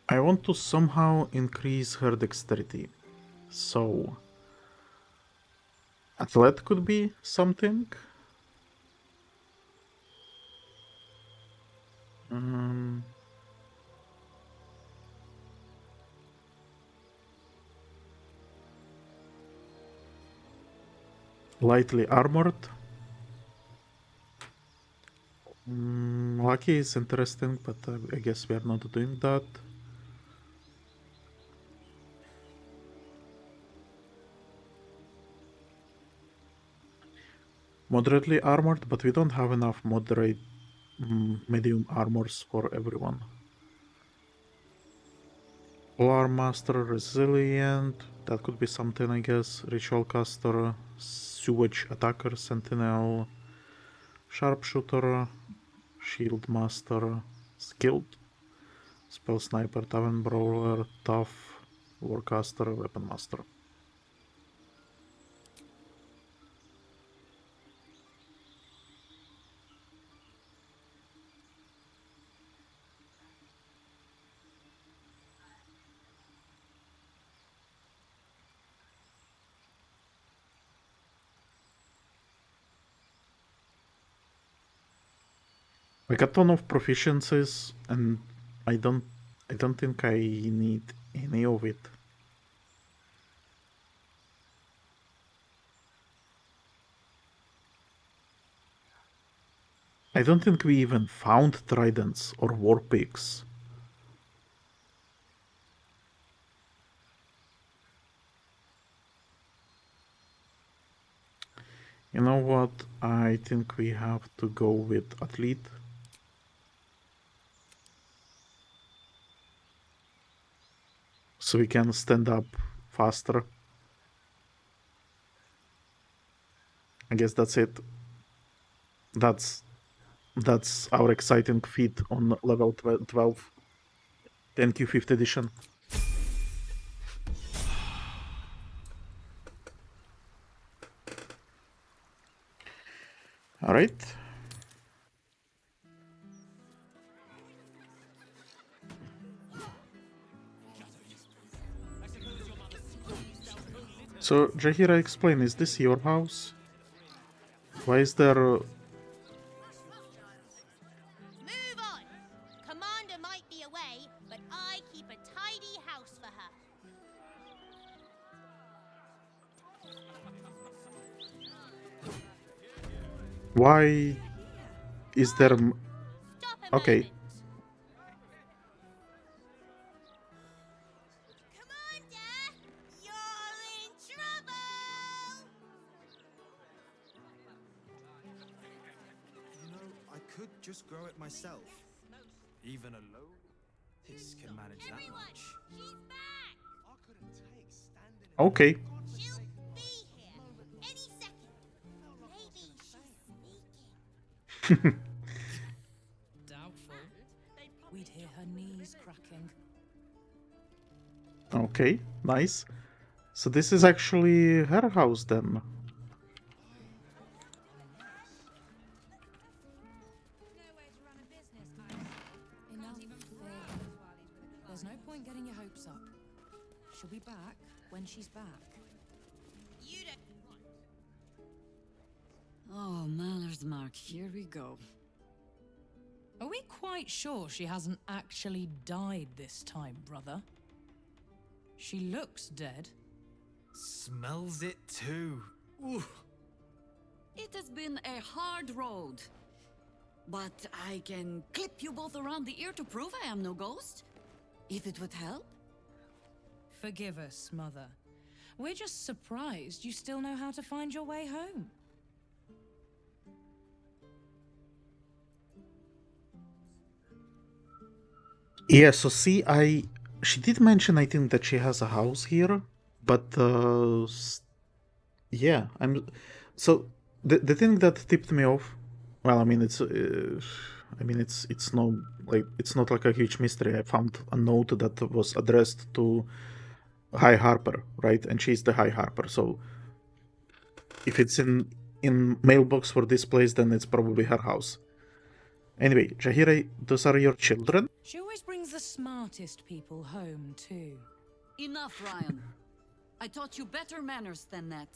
I want to somehow increase her dexterity. So, athlete could be something. Lightly armored. Lucky is interesting, but I guess we are not doing that. Moderately armored, but we don't have enough moderate medium armors for everyone. Polar Master, Resilient, that could be something, I guess. Ritual Caster, Sewage Attacker, Sentinel, Sharpshooter, Shield Master, Skilled, Spell Sniper, Tavern Brawler, Tough, Warcaster, Weapon Master. I got a ton of proficiencies, and I don't think I need any of it. I don't think we even found tridents or war pigs. You know what? I think we have to go with athlete. So we can stand up faster. I guess that's it. That's our exciting feat on level 12. Thank you, 5th edition. Alright. So, Jaheira, explain, is this your house? Why is there... Move on! Commander might be away, but I keep a tidy house for her. Why is there... Okay. just grow it myself. Even alone, this can manage that much. She's back! I couldn't take standing. Okay. She'll be here any second. Maybe she's sneaking. Doubtful. We'd hear her knees cracking. Okay, nice. So this is actually her house then. Enough fib. There's no point getting your hopes up. She'll be back when she's back. You don't. Oh, Maller's Mark, here we go. Are we quite sure she hasn't actually died this time, brother? She looks dead. Smells it too. Ooh. It has been a hard road. But I can clip you both around the ear to prove I am no ghost. If it would help. Forgive us, Mother. We're just surprised you still know how to find your way home. Yeah, so see, she did mention, I think, that she has a house here, but yeah, so the thing that tipped me off. Well, I mean, it's no, like, it's not like a huge mystery. I found a note that was addressed to High Harper, right? And she's the High Harper. So if it's in mailbox for this place, then it's probably her house. Anyway, Jaheira, those are your children? She always brings the smartest people home, too. Enough, Ryan. I taught you better manners than that.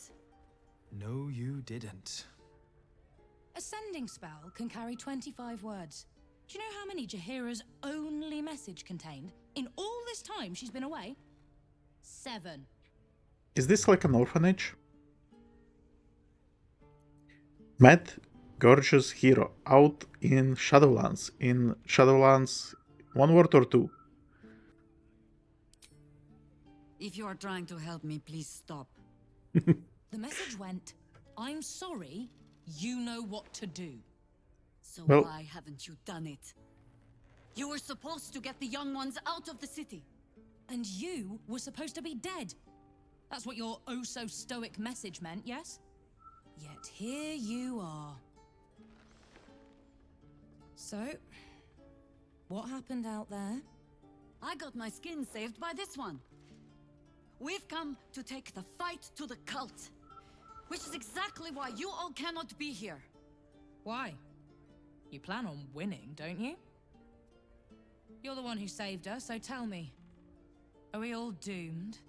No, you didn't. A sending spell can carry 25 words. Do you know how many Jaheira's only message contained in all this time she's been away? 7. Is this like an orphanage? Matt, gorgeous hero, out in Shadowlands. In Shadowlands, one word or two? If you are trying to help me, please stop. The message went, I'm sorry, you know what to do. So Well- why haven't you done it? You were supposed to get the young ones out of the city. And you were supposed to be dead. That's what your oh-so-stoic message meant, yes? Yet here you are. So, what happened out there? I got my skin saved by this one. We've come to take the fight to the cult, which is exactly why you all cannot be here. Why? You plan on winning, don't you? You're the one who saved us, so tell me. Are we all doomed?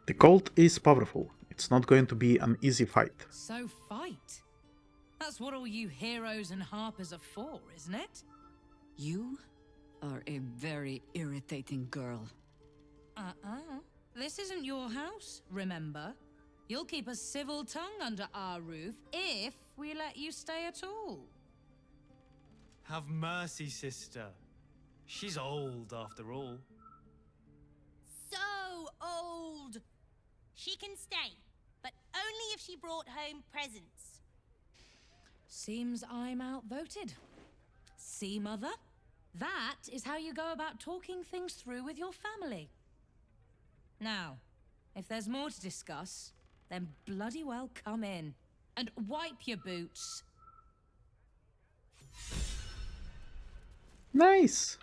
The cult is powerful. It's not going to be an easy fight. So fight. That's what all you heroes and harpers are for, isn't it? You are a very irritating girl. This isn't your house, remember? You'll keep a civil tongue under our roof if we let you stay at all. Have mercy, sister. She's old after all. So old. She can stay, but only if she brought home presents. Seems I'm outvoted. See, Mother? That is how you go about talking things through with your family. Now, if there's more to discuss, then bloody well come in. And wipe your boots. Nice!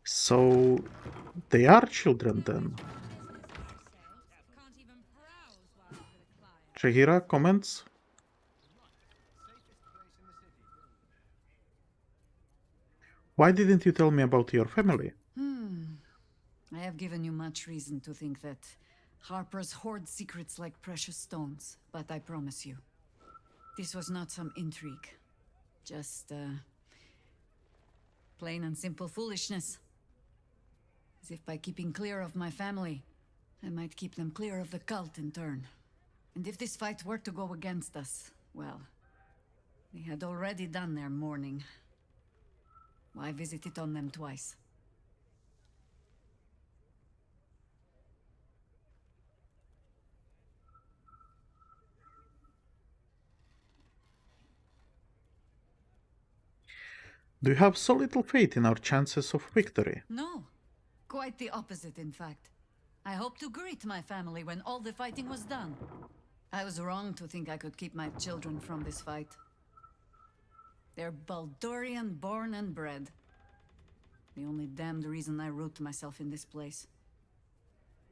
So, they are children then. Jaheira, comments? Why didn't you tell me about your family? I have given you much reason to think that Harpers hoard secrets like precious stones, but I promise you, this was not some intrigue. Just, plain and simple foolishness. As if by keeping clear of my family, I might keep them clear of the cult in turn. And if this fight were to go against us, well, they had already done their mourning. Why visit it on them twice? Do you have so little faith in our chances of victory? No. Quite the opposite, in fact. I hoped to greet my family when all the fighting was done. I was wrong to think I could keep my children from this fight. They're Baldurian born and bred. The only damned reason I root myself in this place.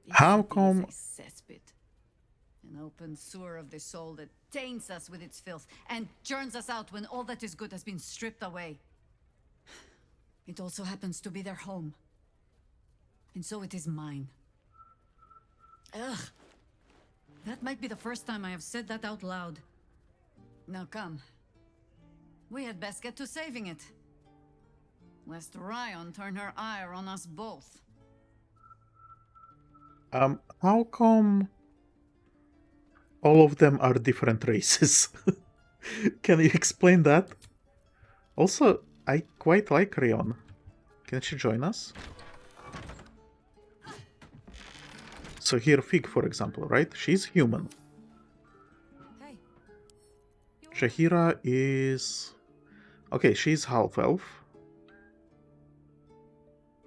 How come? This is a cesspit. An open sewer of the soul that taints us with its filth and churns us out when all that is good has been stripped away. It also happens to be their home. And so it is mine. Ugh. That might be the first time I have said that out loud. Now come. We had best get to saving it. Lest Ryan turn her ire on us both. How come all of them are different races? Can you explain that? Also, I quite like Rion. Can she join us? So here Fig, for example, right? She's human. Jaheira is... Okay, she's half-elf.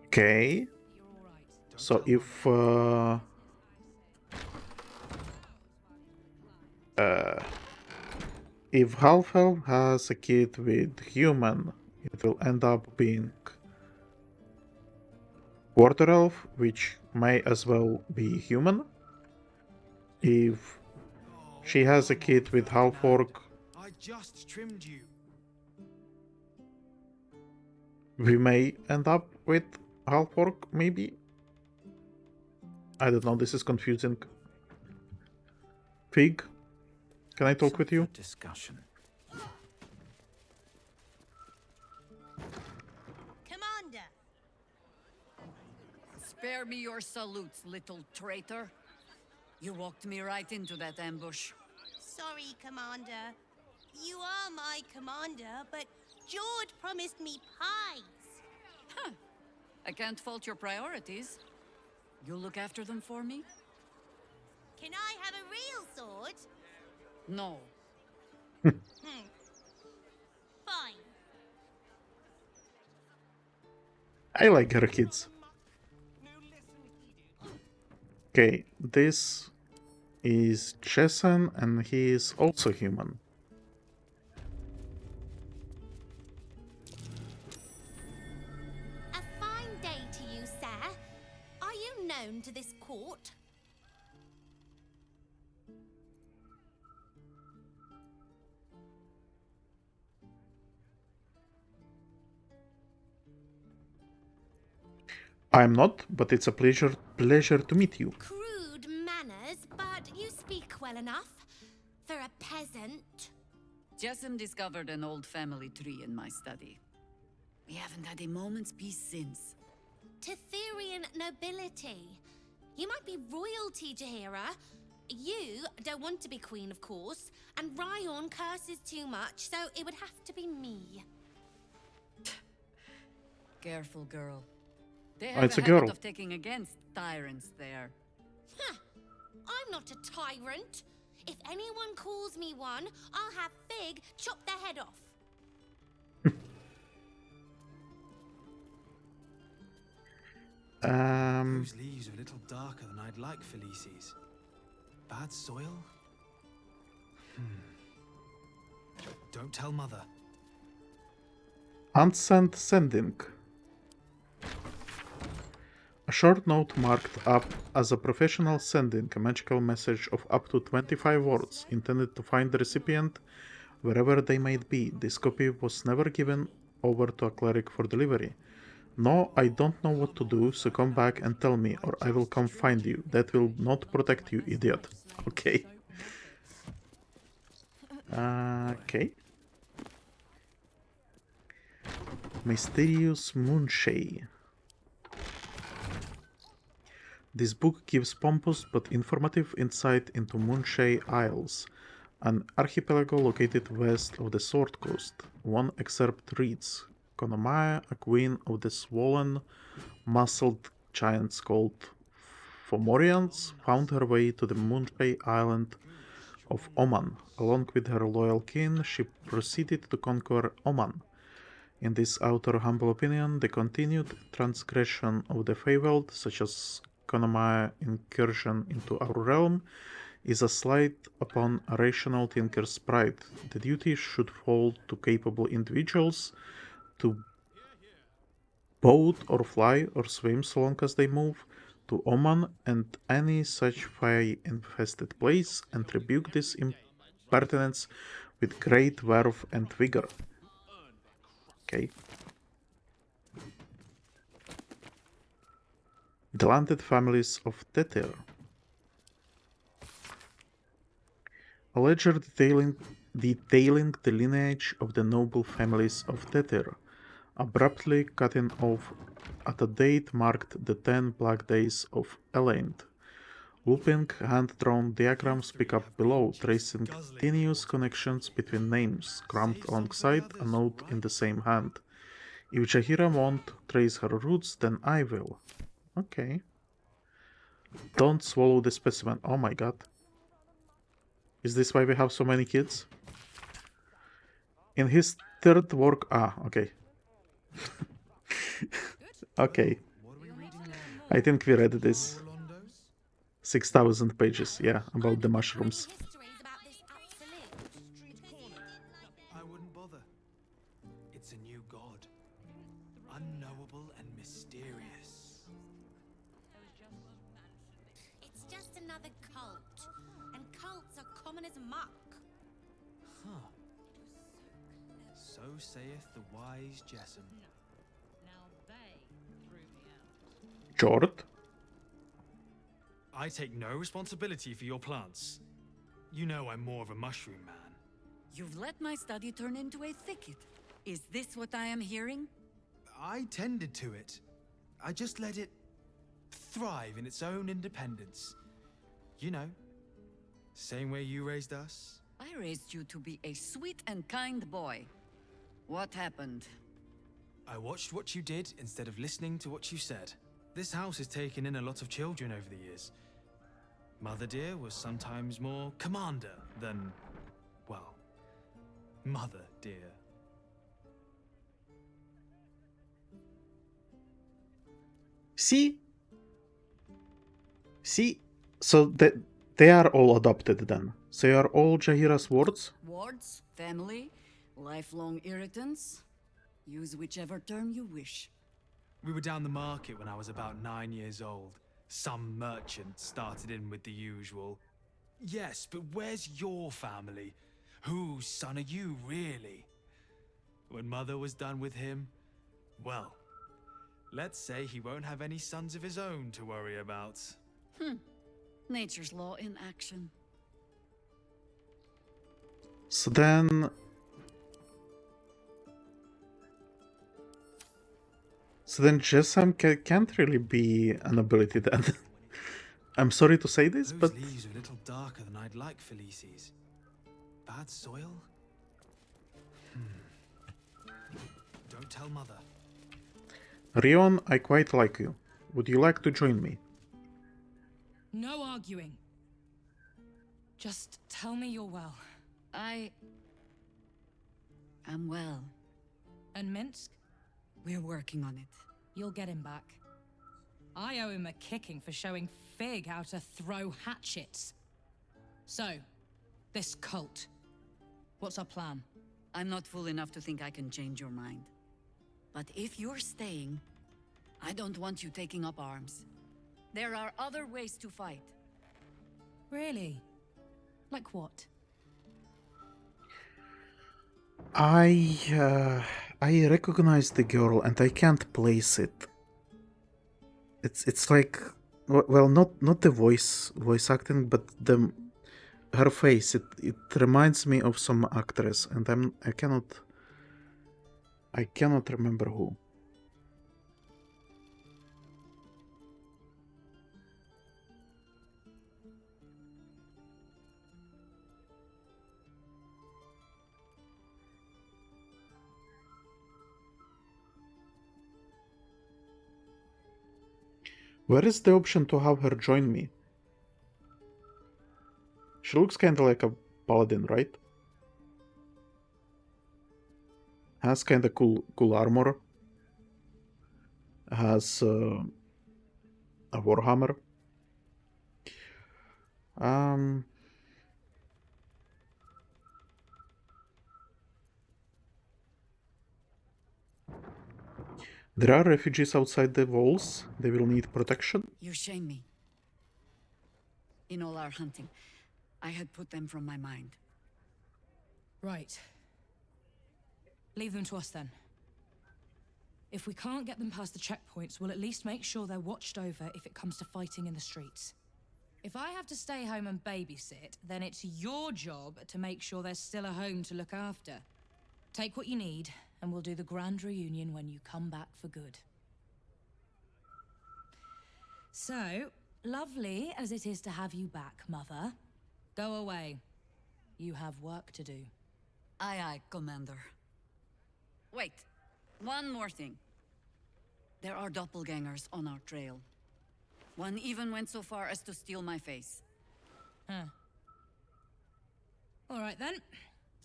Okay. So if half-elf has a kid with human, it will end up being quarter elf, which may as well be human. If she has a kid with half-orc, I just trimmed you. we may end up with half-orc, maybe? I don't know, this is confusing. Fig, can I talk with you? Discussion. Commander! Spare me your salutes, little traitor. You walked me right into that ambush. Sorry, Commander. You are my commander, but George promised me pies. Huh. I can't fault your priorities. You'll look after them for me? Can I have a real sword? No. Fine. I like her kids. Okay, this is Jason, and he is also human. A fine day to you, sir. Are you known to this court? I'm not, but it's a pleasure to meet you. Crude manners, but you speak well enough. For a peasant. Jessim discovered an old family tree in my study. We haven't had a moment's peace since. Tetherian nobility. You might be royalty, Jaheira. You don't want to be queen, of course. And Ryan curses too much, so it would have to be me. Careful, girl. They Oh, have it's a a habit girl. of taking against tyrants there. Huh. I'm not a tyrant. If anyone calls me one, I'll have Fig chop their head off. Those leaves are a little darker than I'd like, Felices. Bad soil? Don't tell Mother. Unsent sending. A short note marked up as a professional sending a magical message of up to 25 words intended to find the recipient wherever they might be. This copy was never given over to a cleric for delivery. No, I don't know what to do, so come back and tell me, or I will come find you. That will not protect you, idiot. Okay. Okay. Mysterious Moonshade. This book gives pompous but informative insight into Moonshade Isles, an archipelago located west of the Sword Coast. One excerpt reads, Konomaya, a queen of the swollen, muscled giants called Fomorians, found her way to the Moonshade Island of Oman. Along with her loyal kin, she proceeded to conquer Oman. In this outer humble opinion, the continued transgression of the Feywild, such as Konomaya incursion into our realm, is a slight upon a rational thinker's pride. The duty should fall to capable individuals to boat or fly or swim so long as they move to Oman and any such fire-infested place and rebuke this impertinence with great verve and vigor. Okay. The landed families of Tetir. A ledger detailing the lineage of the noble families of Tetir, abruptly cutting off at a date marked the 10 black days of Elaine. Looping hand-drawn diagrams pick up below, tracing tenuous connections between names, crammed alongside a note in the same hand. If Jaheira won't trace her roots, then I will. Okay. Don't swallow the specimen. Oh my god. Is this why we have so many kids? In his third work... Ah, okay. Okay. I think we read this. 6,000 pages, yeah, about the mushrooms. I wouldn't bother. It's a new god. Unknowable and mysterious. It's just another cult. And cults are common as muck. Huh. So saith the wise Jessam. Jord? I take no responsibility for your plants. You know I'm more of a mushroom man. You've let my study turn into a thicket. Is this what I am hearing? I tended to it. I just let it thrive in its own independence. You know, same way you raised us. I raised you to be a sweet and kind boy. What happened? I watched what you did instead of listening to what you said. This house has taken in a lot of children over the years. Mother dear was sometimes more commander than, well, mother dear. See? So they are all adopted then. So they are all Jaheira's wards? Wards, family, lifelong irritants. Use whichever term you wish. We were down the market when I was about 9 years old. Some merchant started in with the usual. Yes, but where's your family? Whose son are you, really? When Mother was done with him, well, let's say he won't have any sons of his own to worry about. Nature's law in action. So then... Jessam can't really be an ability then. I'm sorry to say this, but... Those leaves are a little darker than I'd like, Felices. Bad soil? Don't tell Mother. Rion, I quite like you. Would you like to join me? No arguing. Just tell me you're well. I am well. And Minsk? We're working on it. You'll get him back. I owe him a kicking for showing Fig how to throw hatchets. So, this cult. What's our plan? I'm not fool enough to think I can change your mind. But if you're staying, I don't want you taking up arms. There are other ways to fight. Really? Like what? I recognize the girl and I can't place it. It's like, well, not the voice acting, but her face. It reminds me of some actress, and I cannot remember who. Where is the option to have her join me? She looks kinda like a paladin, right? Has kinda cool armor. Has a warhammer. There are refugees outside the walls. They will need protection. You shame me. In all our hunting, I had put them from my mind. Right. Leave them to us then. If we can't get them past the checkpoints, we'll at least make sure they're watched over if it comes to fighting in the streets. If I have to stay home and babysit, then it's your job to make sure there's still a home to look after. Take what you need, and we'll do the grand reunion when you come back for good. So, lovely as it is to have you back, Mother, go away. You have work to do. Aye, aye, Commander. Wait, one more thing. There are doppelgangers on our trail. One even went so far as to steal my face. Huh. All right then.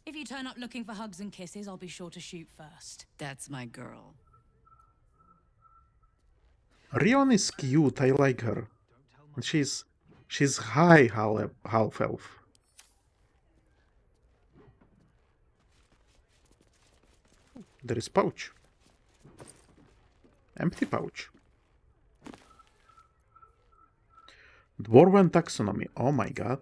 If you turn up looking for hugs and kisses, I'll be sure to shoot first. That's my girl. Rion is cute, I like her. And she's high half-elf. There is pouch. Empty pouch. Dwarven taxonomy. Oh my god.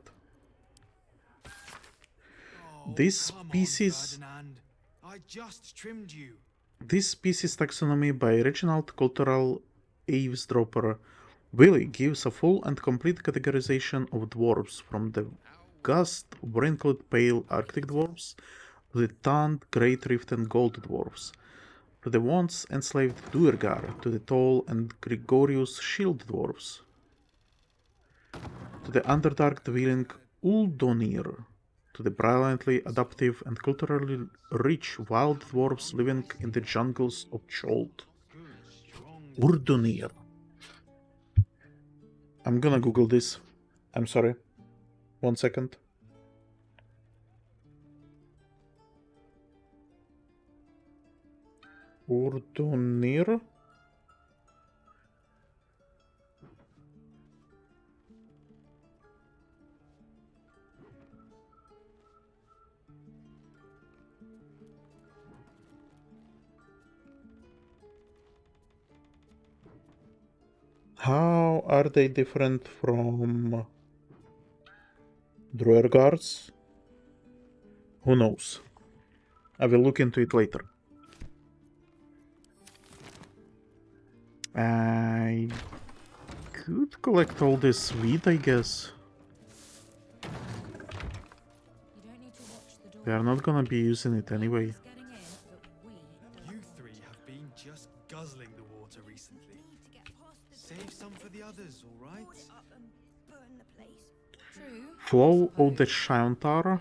This species. I just trimmed you. This species taxonomy by Reginald Cultural Eavesdropper Willie gives a full and complete categorization of dwarves, from the gust, wrinkled pale Arctic dwarves to the tanned, great rift and gold dwarves, to the once enslaved Duergar, to the tall and gregarious shield dwarves, to the Underdark dwelling Uldonir, to the brilliantly adaptive and culturally rich wild dwarves living in the jungles of Chold. Urdunir. I'm gonna Google this. I'm sorry. 1 second. Urdunir. How are they different from Duergars? Who knows? I will look into it later. I could collect all this wheat, I guess. We are not gonna be using it anyway. You three have been just guzzling the water recently. Save some for the others, all right? Flow of the Shauntar.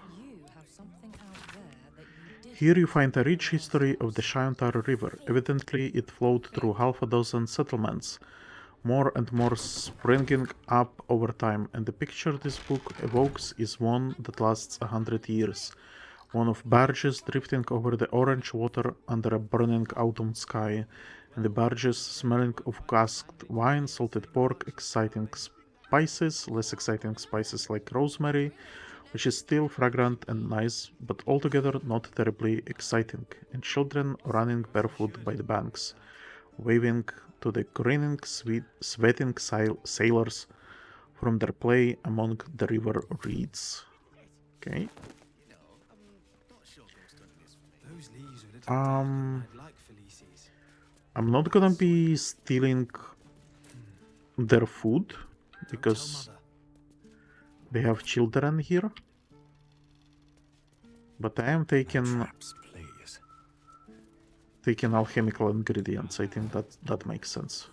Here you find a rich history of the Shauntar River. Evidently, it flowed through half a dozen settlements, more and more springing up over time, and the picture this book evokes is one that lasts 100 years. One of barges drifting over the orange water under a burning autumn sky, and the barges smelling of casked wine, salted pork, exciting spices, less exciting spices like rosemary, which is still fragrant and nice, but altogether not terribly exciting, and children running barefoot by the banks, waving to the grinning, sweating sailors from their play among the river reeds. Okay. I'm not gonna be stealing their food because they have children here, but I am taking alchemical ingredients. I think that makes sense.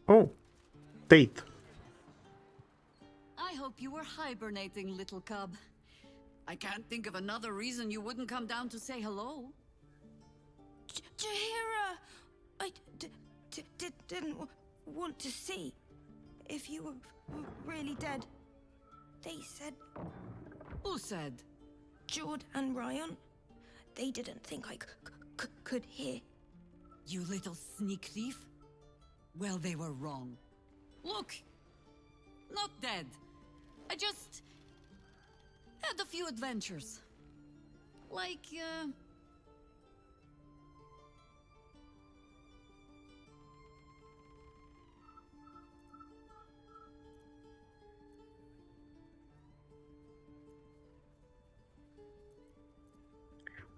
Oh, Tate. hope you were hibernating, little cub. I can't think of another reason you wouldn't come down to say hello. Jaheira! I didn't want to see if you were really dead. They said... Who said? Jord and Ryan. They didn't think I could hear. You little sneak thief? Well, they were wrong. Look! Not dead. I just... had a few adventures. Like,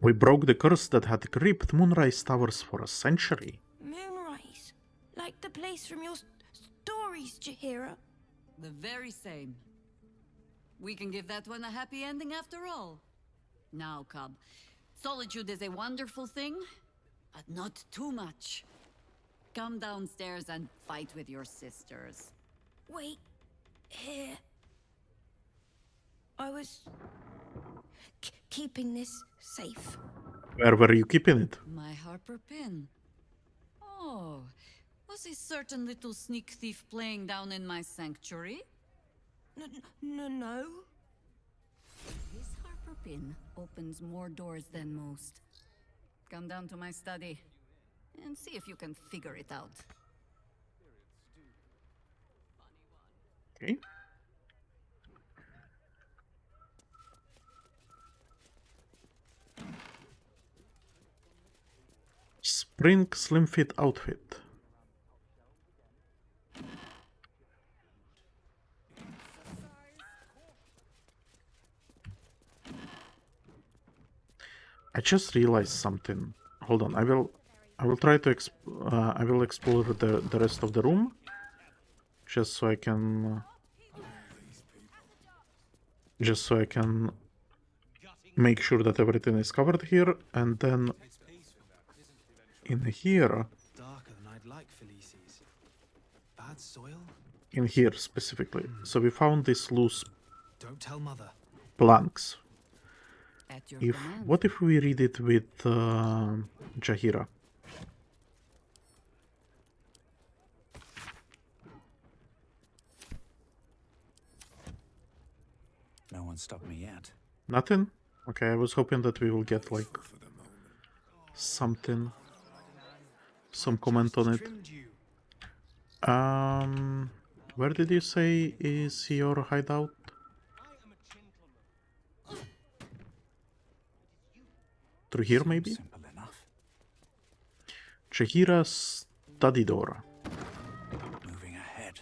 We broke the curse that had gripped Moonrise Towers for a century. Moonrise? Like the place from your stories, Jaheira? the very same. We can give that one a happy ending after all. Now, cub, solitude is a wonderful thing, but not too much. Come downstairs and fight with your sisters. Wait. Here. I was... keeping this safe. Where were you keeping it? My Harper pin. Oh, was a certain little sneak thief playing down in my sanctuary? No. This Harper pin opens more doors than most. Come down to my study and see if you can figure it out. Okay. Spring slim fit outfit. I just realized something. Hold on, I will try to I will explore the rest of the room, just so I can make sure that everything is covered here, and then in here, Darker than I'd like, Felices. Bad soil? in here specifically. So we found these loose Don't tell Mother. planks. At your If command. what if we read it with Jaheira? No one stopped me yet. Nothing? Okay, I was hoping that we will get like something, some comment on it. Where did you say is your hideout? Through here, maybe? Simple enough. Jaheira's study door. Moving ahead.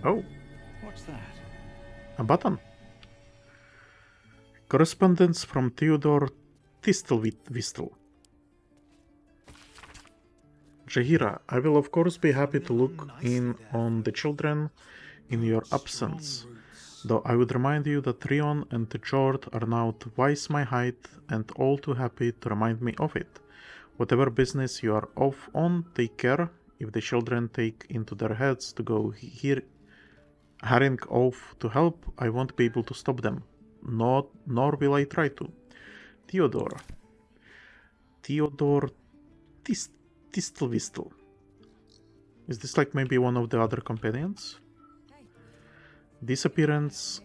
Oh, What's that? a button. Correspondence from Theodore Tistelvistel. Jaheira, I will of course be happy to look in on the children in your absence, though I would remind you that Rion and Jord are now twice my height and all too happy to remind me of it. Whatever business you are off on, take care. If the children take into their heads to go herring off to help, I won't be able to stop them. Nor will I try to. Theodore Tistelvistel. Is this like maybe one of the other companions? Disappearances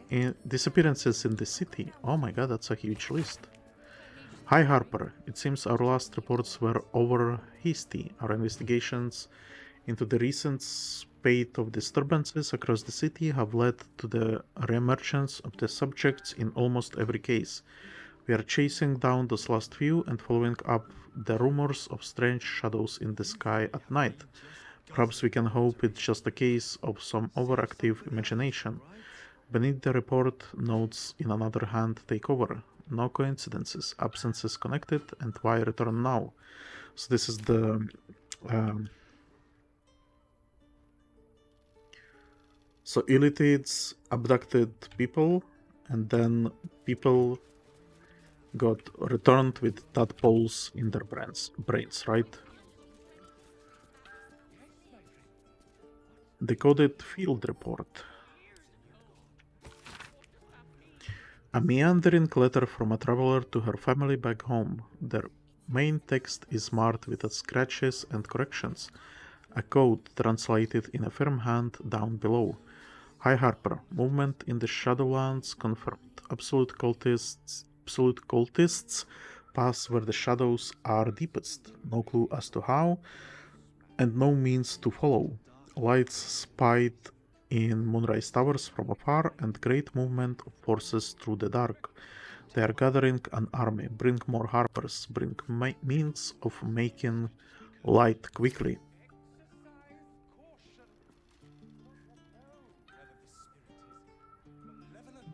in the city. Oh my god, that's a huge list. Hi Harper, it seems our last reports were over hasty. Our investigations into the recent spate of disturbances across the city have led to the re-emergence of the subjects in almost every case. We are chasing down those last few and following up the rumors of strange shadows in the sky at night. Perhaps we can hope it's just a case of some overactive imagination. Beneath the report, notes in another hand take over. No coincidences, absences connected, and why return now? So this is the... so Illitids abducted people, and then people got returned with tadpoles in their brains, right? Decoded field report. A meandering letter from a traveler to her family back home. Their main text is marked with scratches and corrections. A code translated in a firm hand down below. Hi Harper, movement in the Shadowlands confirmed. Absolute cultists pass where the shadows are deepest. No clue as to how, and no means to follow. Lights spied in Moonrise Towers from afar, and great movement of forces through the dark. They are gathering an army. Bring more Harpers. Bring means of making light quickly.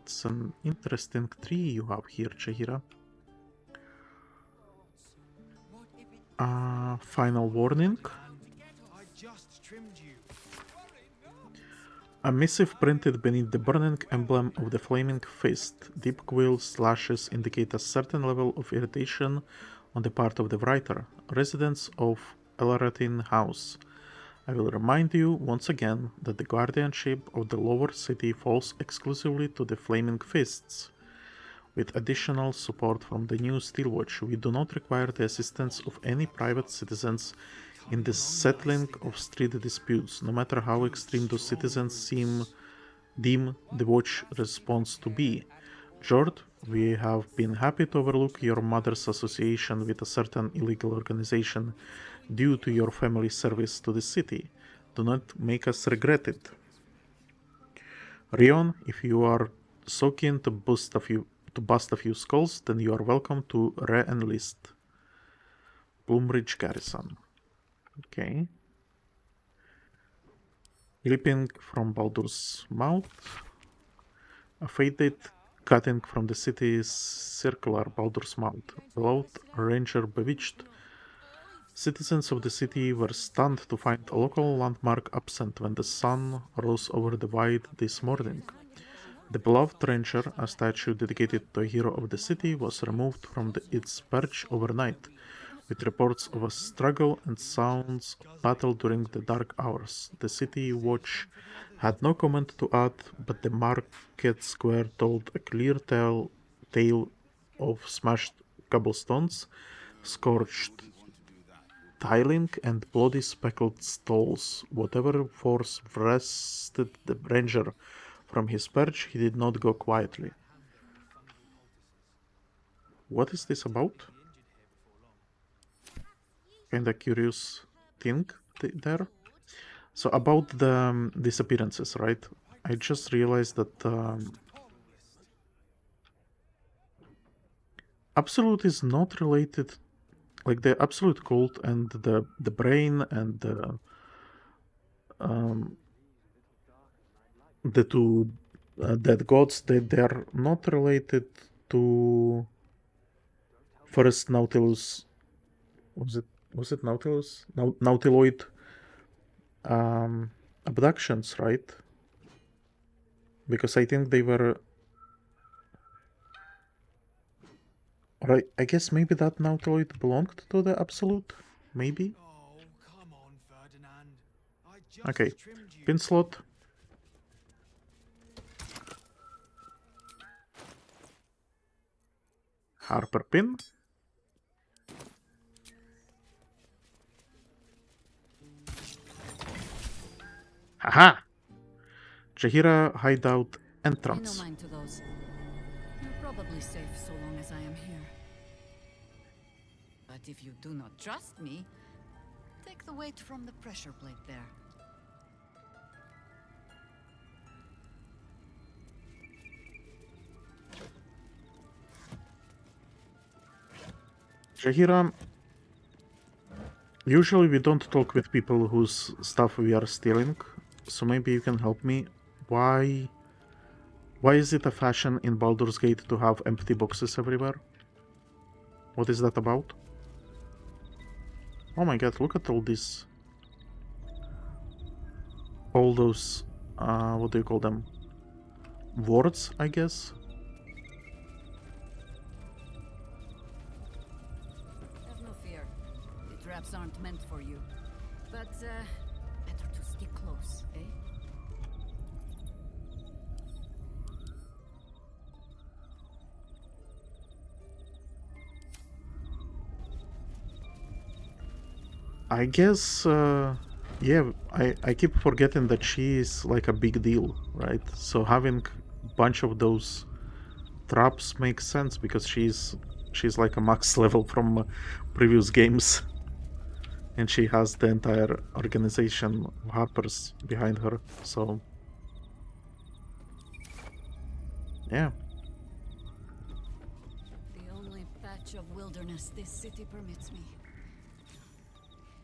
It's an interesting tree you have here, Jaheira. Final warning. A missive printed beneath the burning emblem of the flaming fist. Deep quill slashes indicate a certain level of irritation on the part of the writer. Residents of Elerrathin House. I will remind you once again that the guardianship of the lower city falls exclusively to the Flaming Fists. With additional support from the new Steelwatch, we do not require the assistance of any private citizens in the settling of street disputes, no matter how extreme those citizens deem the Watch response to be. Jord, we have been happy to overlook your mother's association with a certain illegal organization due to your family's service to the city. Do not make us regret it. Rion, if you are so keen to bust a few skulls, then you are welcome to re-enlist. Bloomridge Garrison. Okay. Leaping from Baldur's mouth. A faded cutting from the city's circular Baldur's mouth. Below, Ranger Bewitched. Citizens of the city were stunned to find a local landmark absent when the sun rose over the Wide this morning. The beloved ranger, a statue dedicated to a hero of the city, was removed from its perch overnight, with reports of a struggle and sounds of battle during the dark hours. The city watch had no comment to add, but the market square told a clear tale of smashed cobblestones, scorched tiling, and bloody speckled stalls. Whatever force wrested the ranger from his perch, he did not go quietly. What is this about? Kinda curious thing there. So about the disappearances, right? I just realized that Absolute is not related, like the Absolute Cult and the Brain and the two dead gods, they're not related to first Nautilus. Was it Nautilus? Nautiloid abductions, right? Because I think they were right. I guess maybe that Nautiloid belonged to the Absolute. Maybe. Okay, pin slot. Harper pin. Haha! Jaheira hideout entrance. Pay no mind to those. You're probably safe so long as I am here. But if you do not trust me, take the weight from the pressure plate there. Jaheira, usually we don't talk with people whose stuff we are stealing, so maybe you can help me. Why is it a fashion in Baldur's Gate to have empty boxes everywhere? What is that about? Oh my god, look at all this. All those, what do you call them? Wards, I guess? Have no fear. The traps aren't meant for you. But, better to stick close, eh? I guess, yeah, I keep forgetting that she is like a big deal, right? So having a bunch of those traps makes sense because she's like a max level from previous games. And she has the entire organization of Harpers behind her, so... yeah. The only patch of wilderness this city permits me.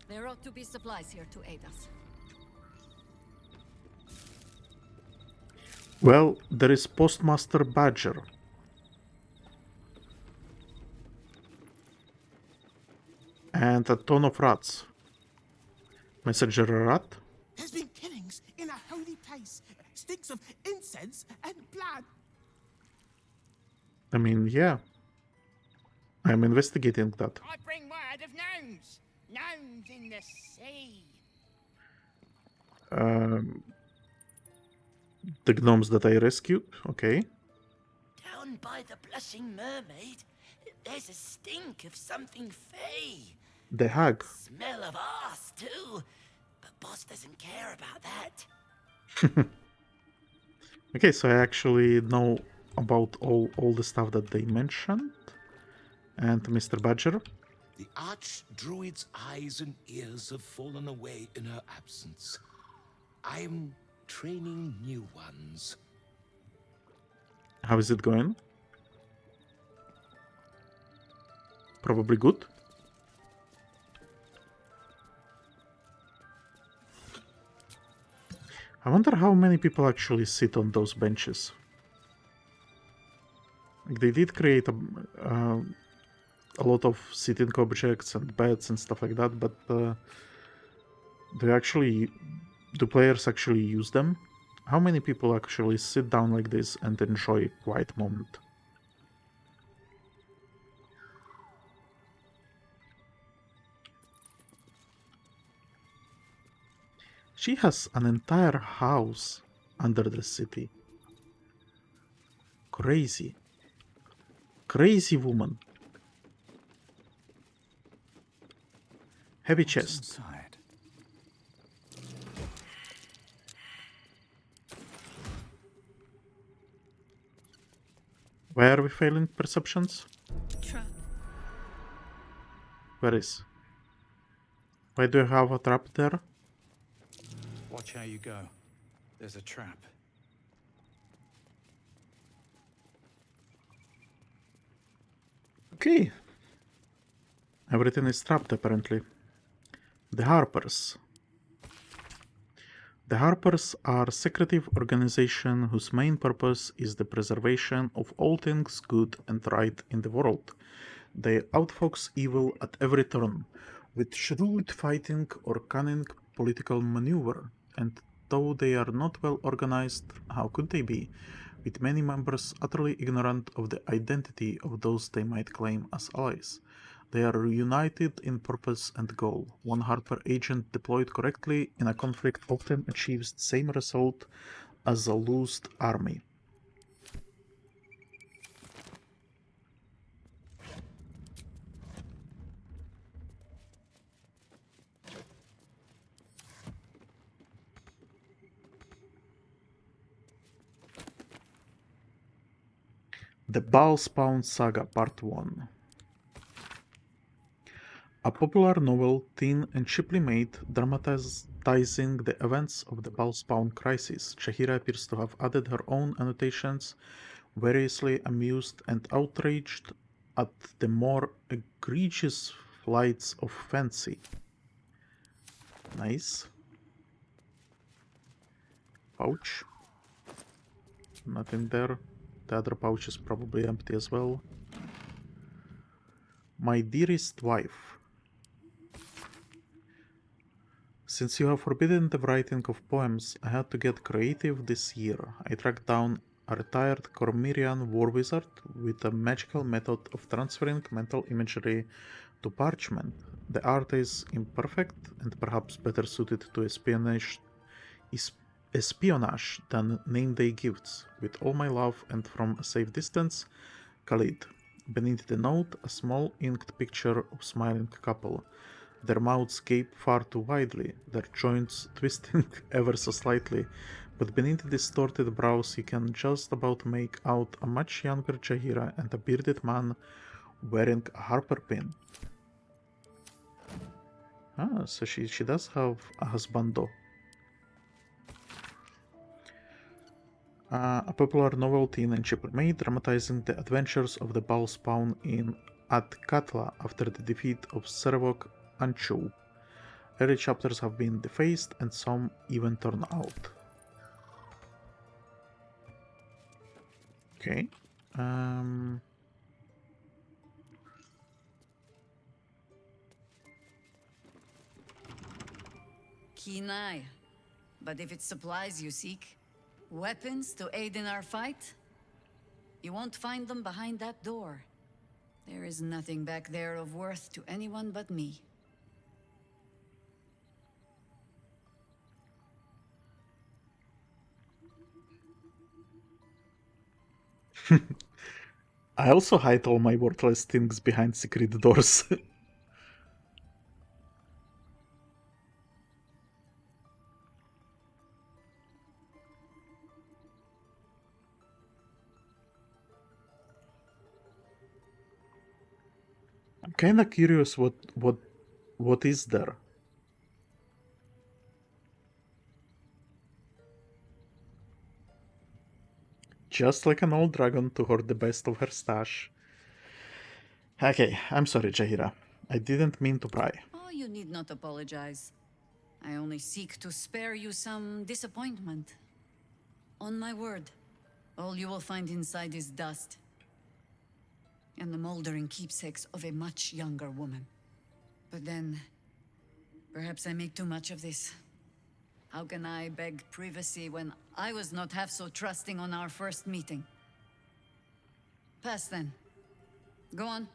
There ought to be supplies here to aid us. Well, there is Postmaster Badger. And a ton of rats. Messenger rat? There's been killings in a holy place. Stinks of incense and blood. I mean, yeah. I'm investigating that. I bring word of gnomes. Gnomes in the sea. The gnomes that I rescued, okay. Down by the Blushing Mermaid, there's a stink of something fey. The hag. Smell of arse too. But boss doesn't care about that. Okay, so I actually know about all the stuff that they mentioned. And Mr. Badger. The Archdruid's eyes and ears have fallen away in her absence. I'm training new ones. How is it going? Probably good. I wonder how many people actually sit on those benches. Like they did create a lot of sitting objects and beds and stuff like that, but do players actually use them? How many people actually sit down like this and enjoy a quiet moment? She has an entire house under the city. Crazy. Crazy woman. Heavy chest. Inside? Where are we failing perceptions? Trap. Where is? Why do you have a trap there? Watch how you go. There's a trap. Okay. Everything is trapped apparently. The Harpers. The Harpers are a secretive organization whose main purpose is the preservation of all things good and right in the world. They outfox evil at every turn, with shrewd fighting or cunning political maneuver, and though they are not well organized, how could they be, with many members utterly ignorant of the identity of those they might claim as allies. They are united in purpose and goal. One Harper agent deployed correctly in a conflict often achieves the same result as a loosed army. The Ballspawn Saga Part 1. A popular novel, thin and cheaply made, dramatizing the events of the Ballspawn crisis. Jaheira appears to have added her own annotations, variously amused and outraged at the more egregious flights of fancy. Nice. Pouch. Nothing there. The other pouch is probably empty as well. My dearest wife. Since you have forbidden the writing of poems, I had to get creative this year. I tracked down a retired Cormyrian war wizard with a magical method of transferring mental imagery to parchment. The art is imperfect and perhaps better suited to espionage than name-day gifts. With all my love and from a safe distance, Khalid. Beneath the note, a small inked picture of smiling couple. Their mouths gape far too widely, their joints twisting ever so slightly, but beneath the distorted brows you can just about make out a much younger Jaheira and a bearded man wearing a harper pin. Ah, so she does have a husbando. A popular novelty in Cheaper Made, dramatizing the adventures of the Bal spawn in Atkatla after the defeat of Servok Anchu. Early chapters have been defaced and some even torn out. Okay. Keen eye. But if it's supplies you seek, weapons to aid in our fight, you won't find them behind that door. There is nothing back there of worth to anyone but me. I also hide all my worthless things behind secret doors. I'm kinda curious what is there? Just like an old dragon to hoard the best of her stash. Okay, I'm sorry, Jaheira. I didn't mean to pry. Oh, you need not apologize. I only seek to spare you some disappointment. On my word, all you will find inside is dust. And the moldering keepsakes of a much younger woman. But then, perhaps I make too much of this. How can I beg privacy when I was not half so trusting on our first meeting? Pass then. Go on.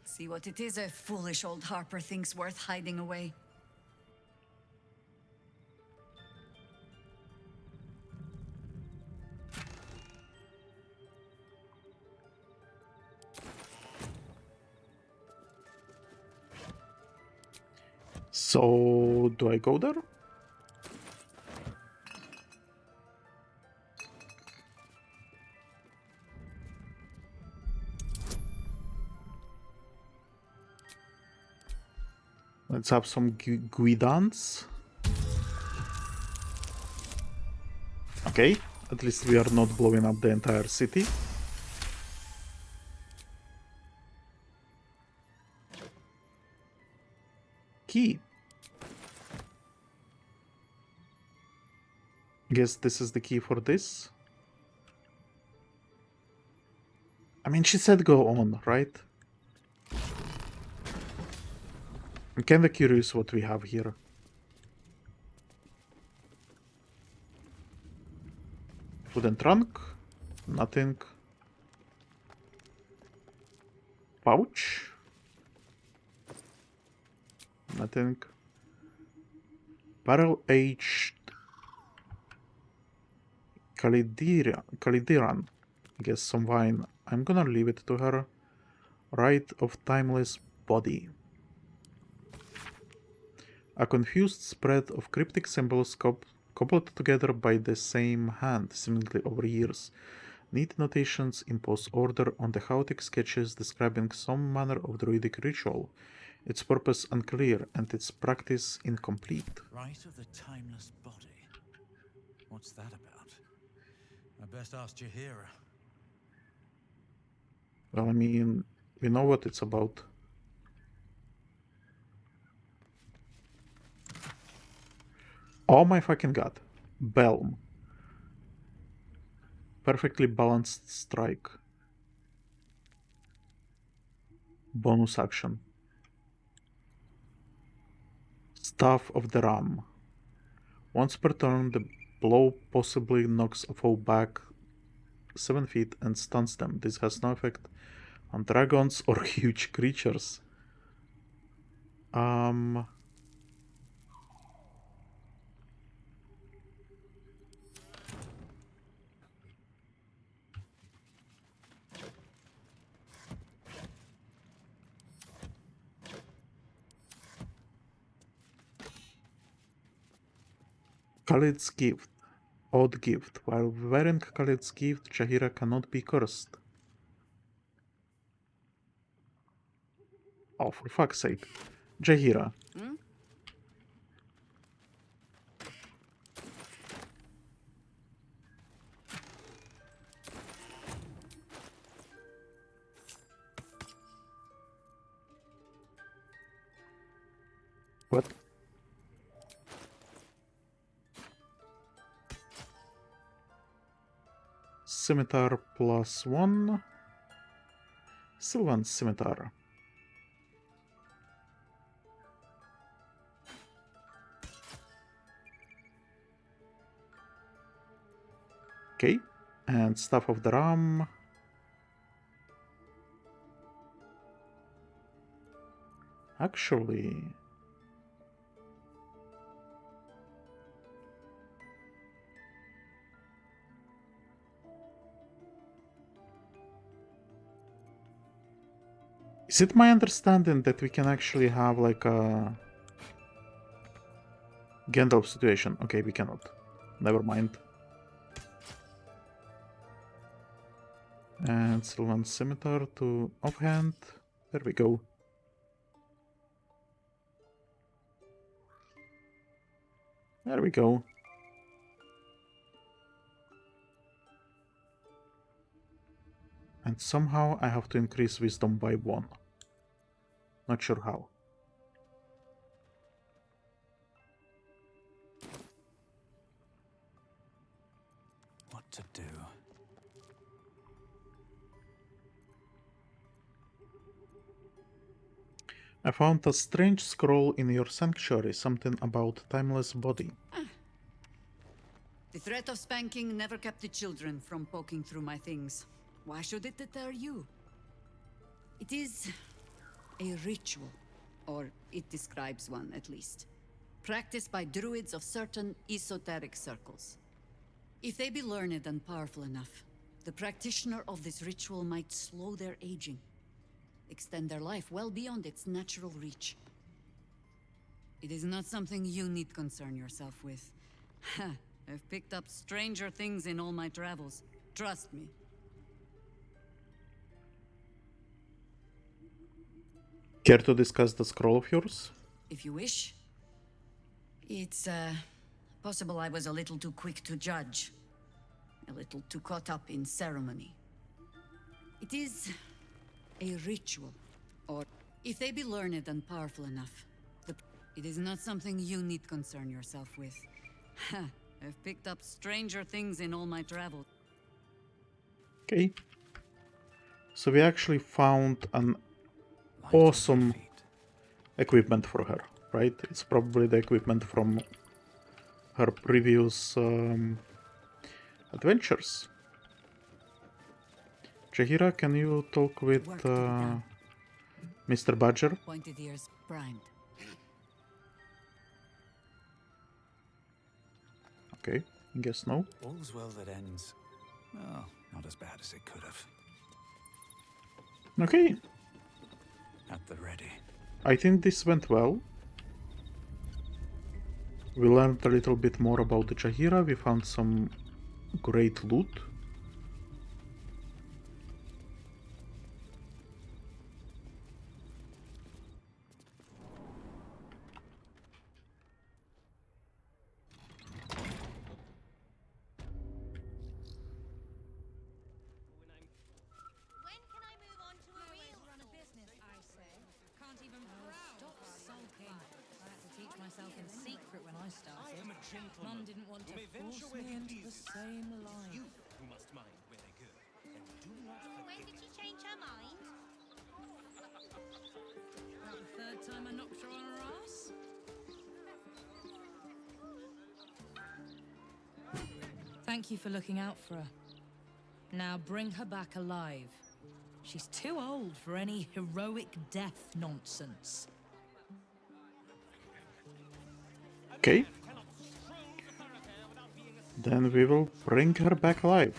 See what it is a foolish old Harper thinks worth hiding away. So, do I go there? Let's have some guidance. Okay, at least we are not blowing up the entire city. Key. Guess this is the key for this. I mean, she said go on, right? I'm kinda curious what we have here. Wooden trunk? Nothing. Pouch? Nothing. Barrel-aged Khalidiran. Guess some wine. I'm gonna leave it to her. Rite of Timeless Body. A confused spread of cryptic symbols cobbled together by the same hand, seemingly over years. Neat notations impose order on the chaotic sketches describing some manner of druidic ritual. Its purpose unclear and its practice incomplete. Rite of the Timeless Body. What's that about? I best ask Jaheira. Well, I mean, we know what it's about. Oh my fucking god. Belm. Perfectly balanced strike. Bonus action. Staff of the Ram. Once per turn, the blow possibly knocks a foe back 7 feet and stuns them. This has no effect on dragons or huge creatures. Khalid's gift. Odd gift. While wearing Khalid's gift, Jaheira cannot be cursed. Oh, for fuck's sake. Jaheira. Hmm? What? Scimitar +1. Sylvan Scimitar. Okay, and Staff of the Ram. Actually... Is it my understanding that we can actually have like a Gandalf situation? Okay, we cannot. Never mind. And Sylvan Scimitar to offhand. There we go. There we go. And somehow I have to increase wisdom by 1. Not sure how. What to do? I found a strange scroll in your sanctuary, something about timeless body. The threat of spanking never kept the children from poking through my things. Why should it deter you? It is a ritual, or it describes one at least, practiced by druids of certain esoteric circles. If they be learned and powerful enough, the practitioner of this ritual might slow their aging, extend their life well beyond its natural reach. It is not something you need concern yourself with. I've picked up stranger things in all my travels. Trust me. Care to discuss the scroll of yours? If you wish. It's, possible I was a little too quick to judge. A little too caught up in ceremony. It is a ritual, or if they be learned and powerful enough, it is not something you need concern yourself with. I've picked up stranger things in all my travels. Okay. So we actually found an awesome equipment for her, right? It's probably the equipment from her previous adventures. Jaheira, can you talk with Mr. Badger? Pointed ears primed. Okay, guess no. All's well that ends. Oh, not as bad as it could have. Okay. At the ready. I think this went well. We learned a little bit more about the Jaheira. We found some great loot. Mum didn't want to force me into the same line. You who must mind where they go, and do not forget. When did she change her mind? About the third time I knocked her on her ass. Thank you for looking out for her. Now bring her back alive. She's too old for any heroic death nonsense. Okay. Then we will bring her back alive.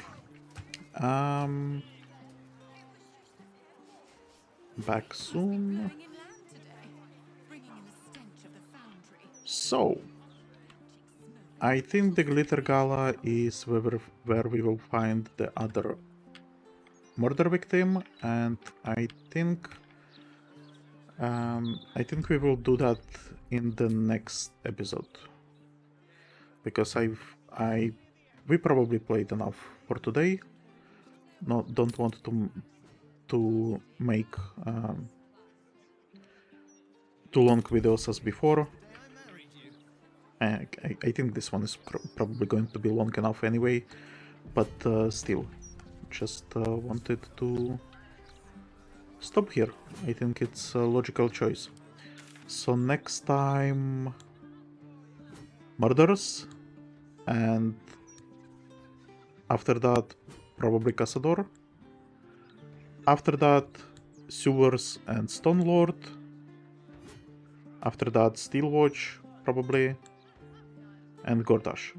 Back soon. So, I think the Glitter Gala is where we will find the other murder victim, and I think we will do that in the next episode, because we probably played enough for today. Don't want to make too long videos as before. I think this one is probably going to be long enough anyway, but still, just wanted to stop here. I think it's a logical choice. So next time, murders, and after that, probably Cazador. After that, Sewers and Stone Lord. After that, Steelwatch, probably, and Gortash.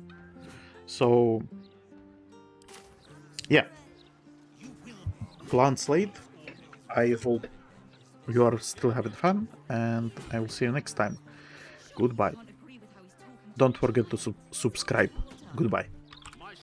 So, yeah. Plan slate. I hope you are still having fun, and I will see you next time. Goodbye. Don't forget to subscribe. Goodbye.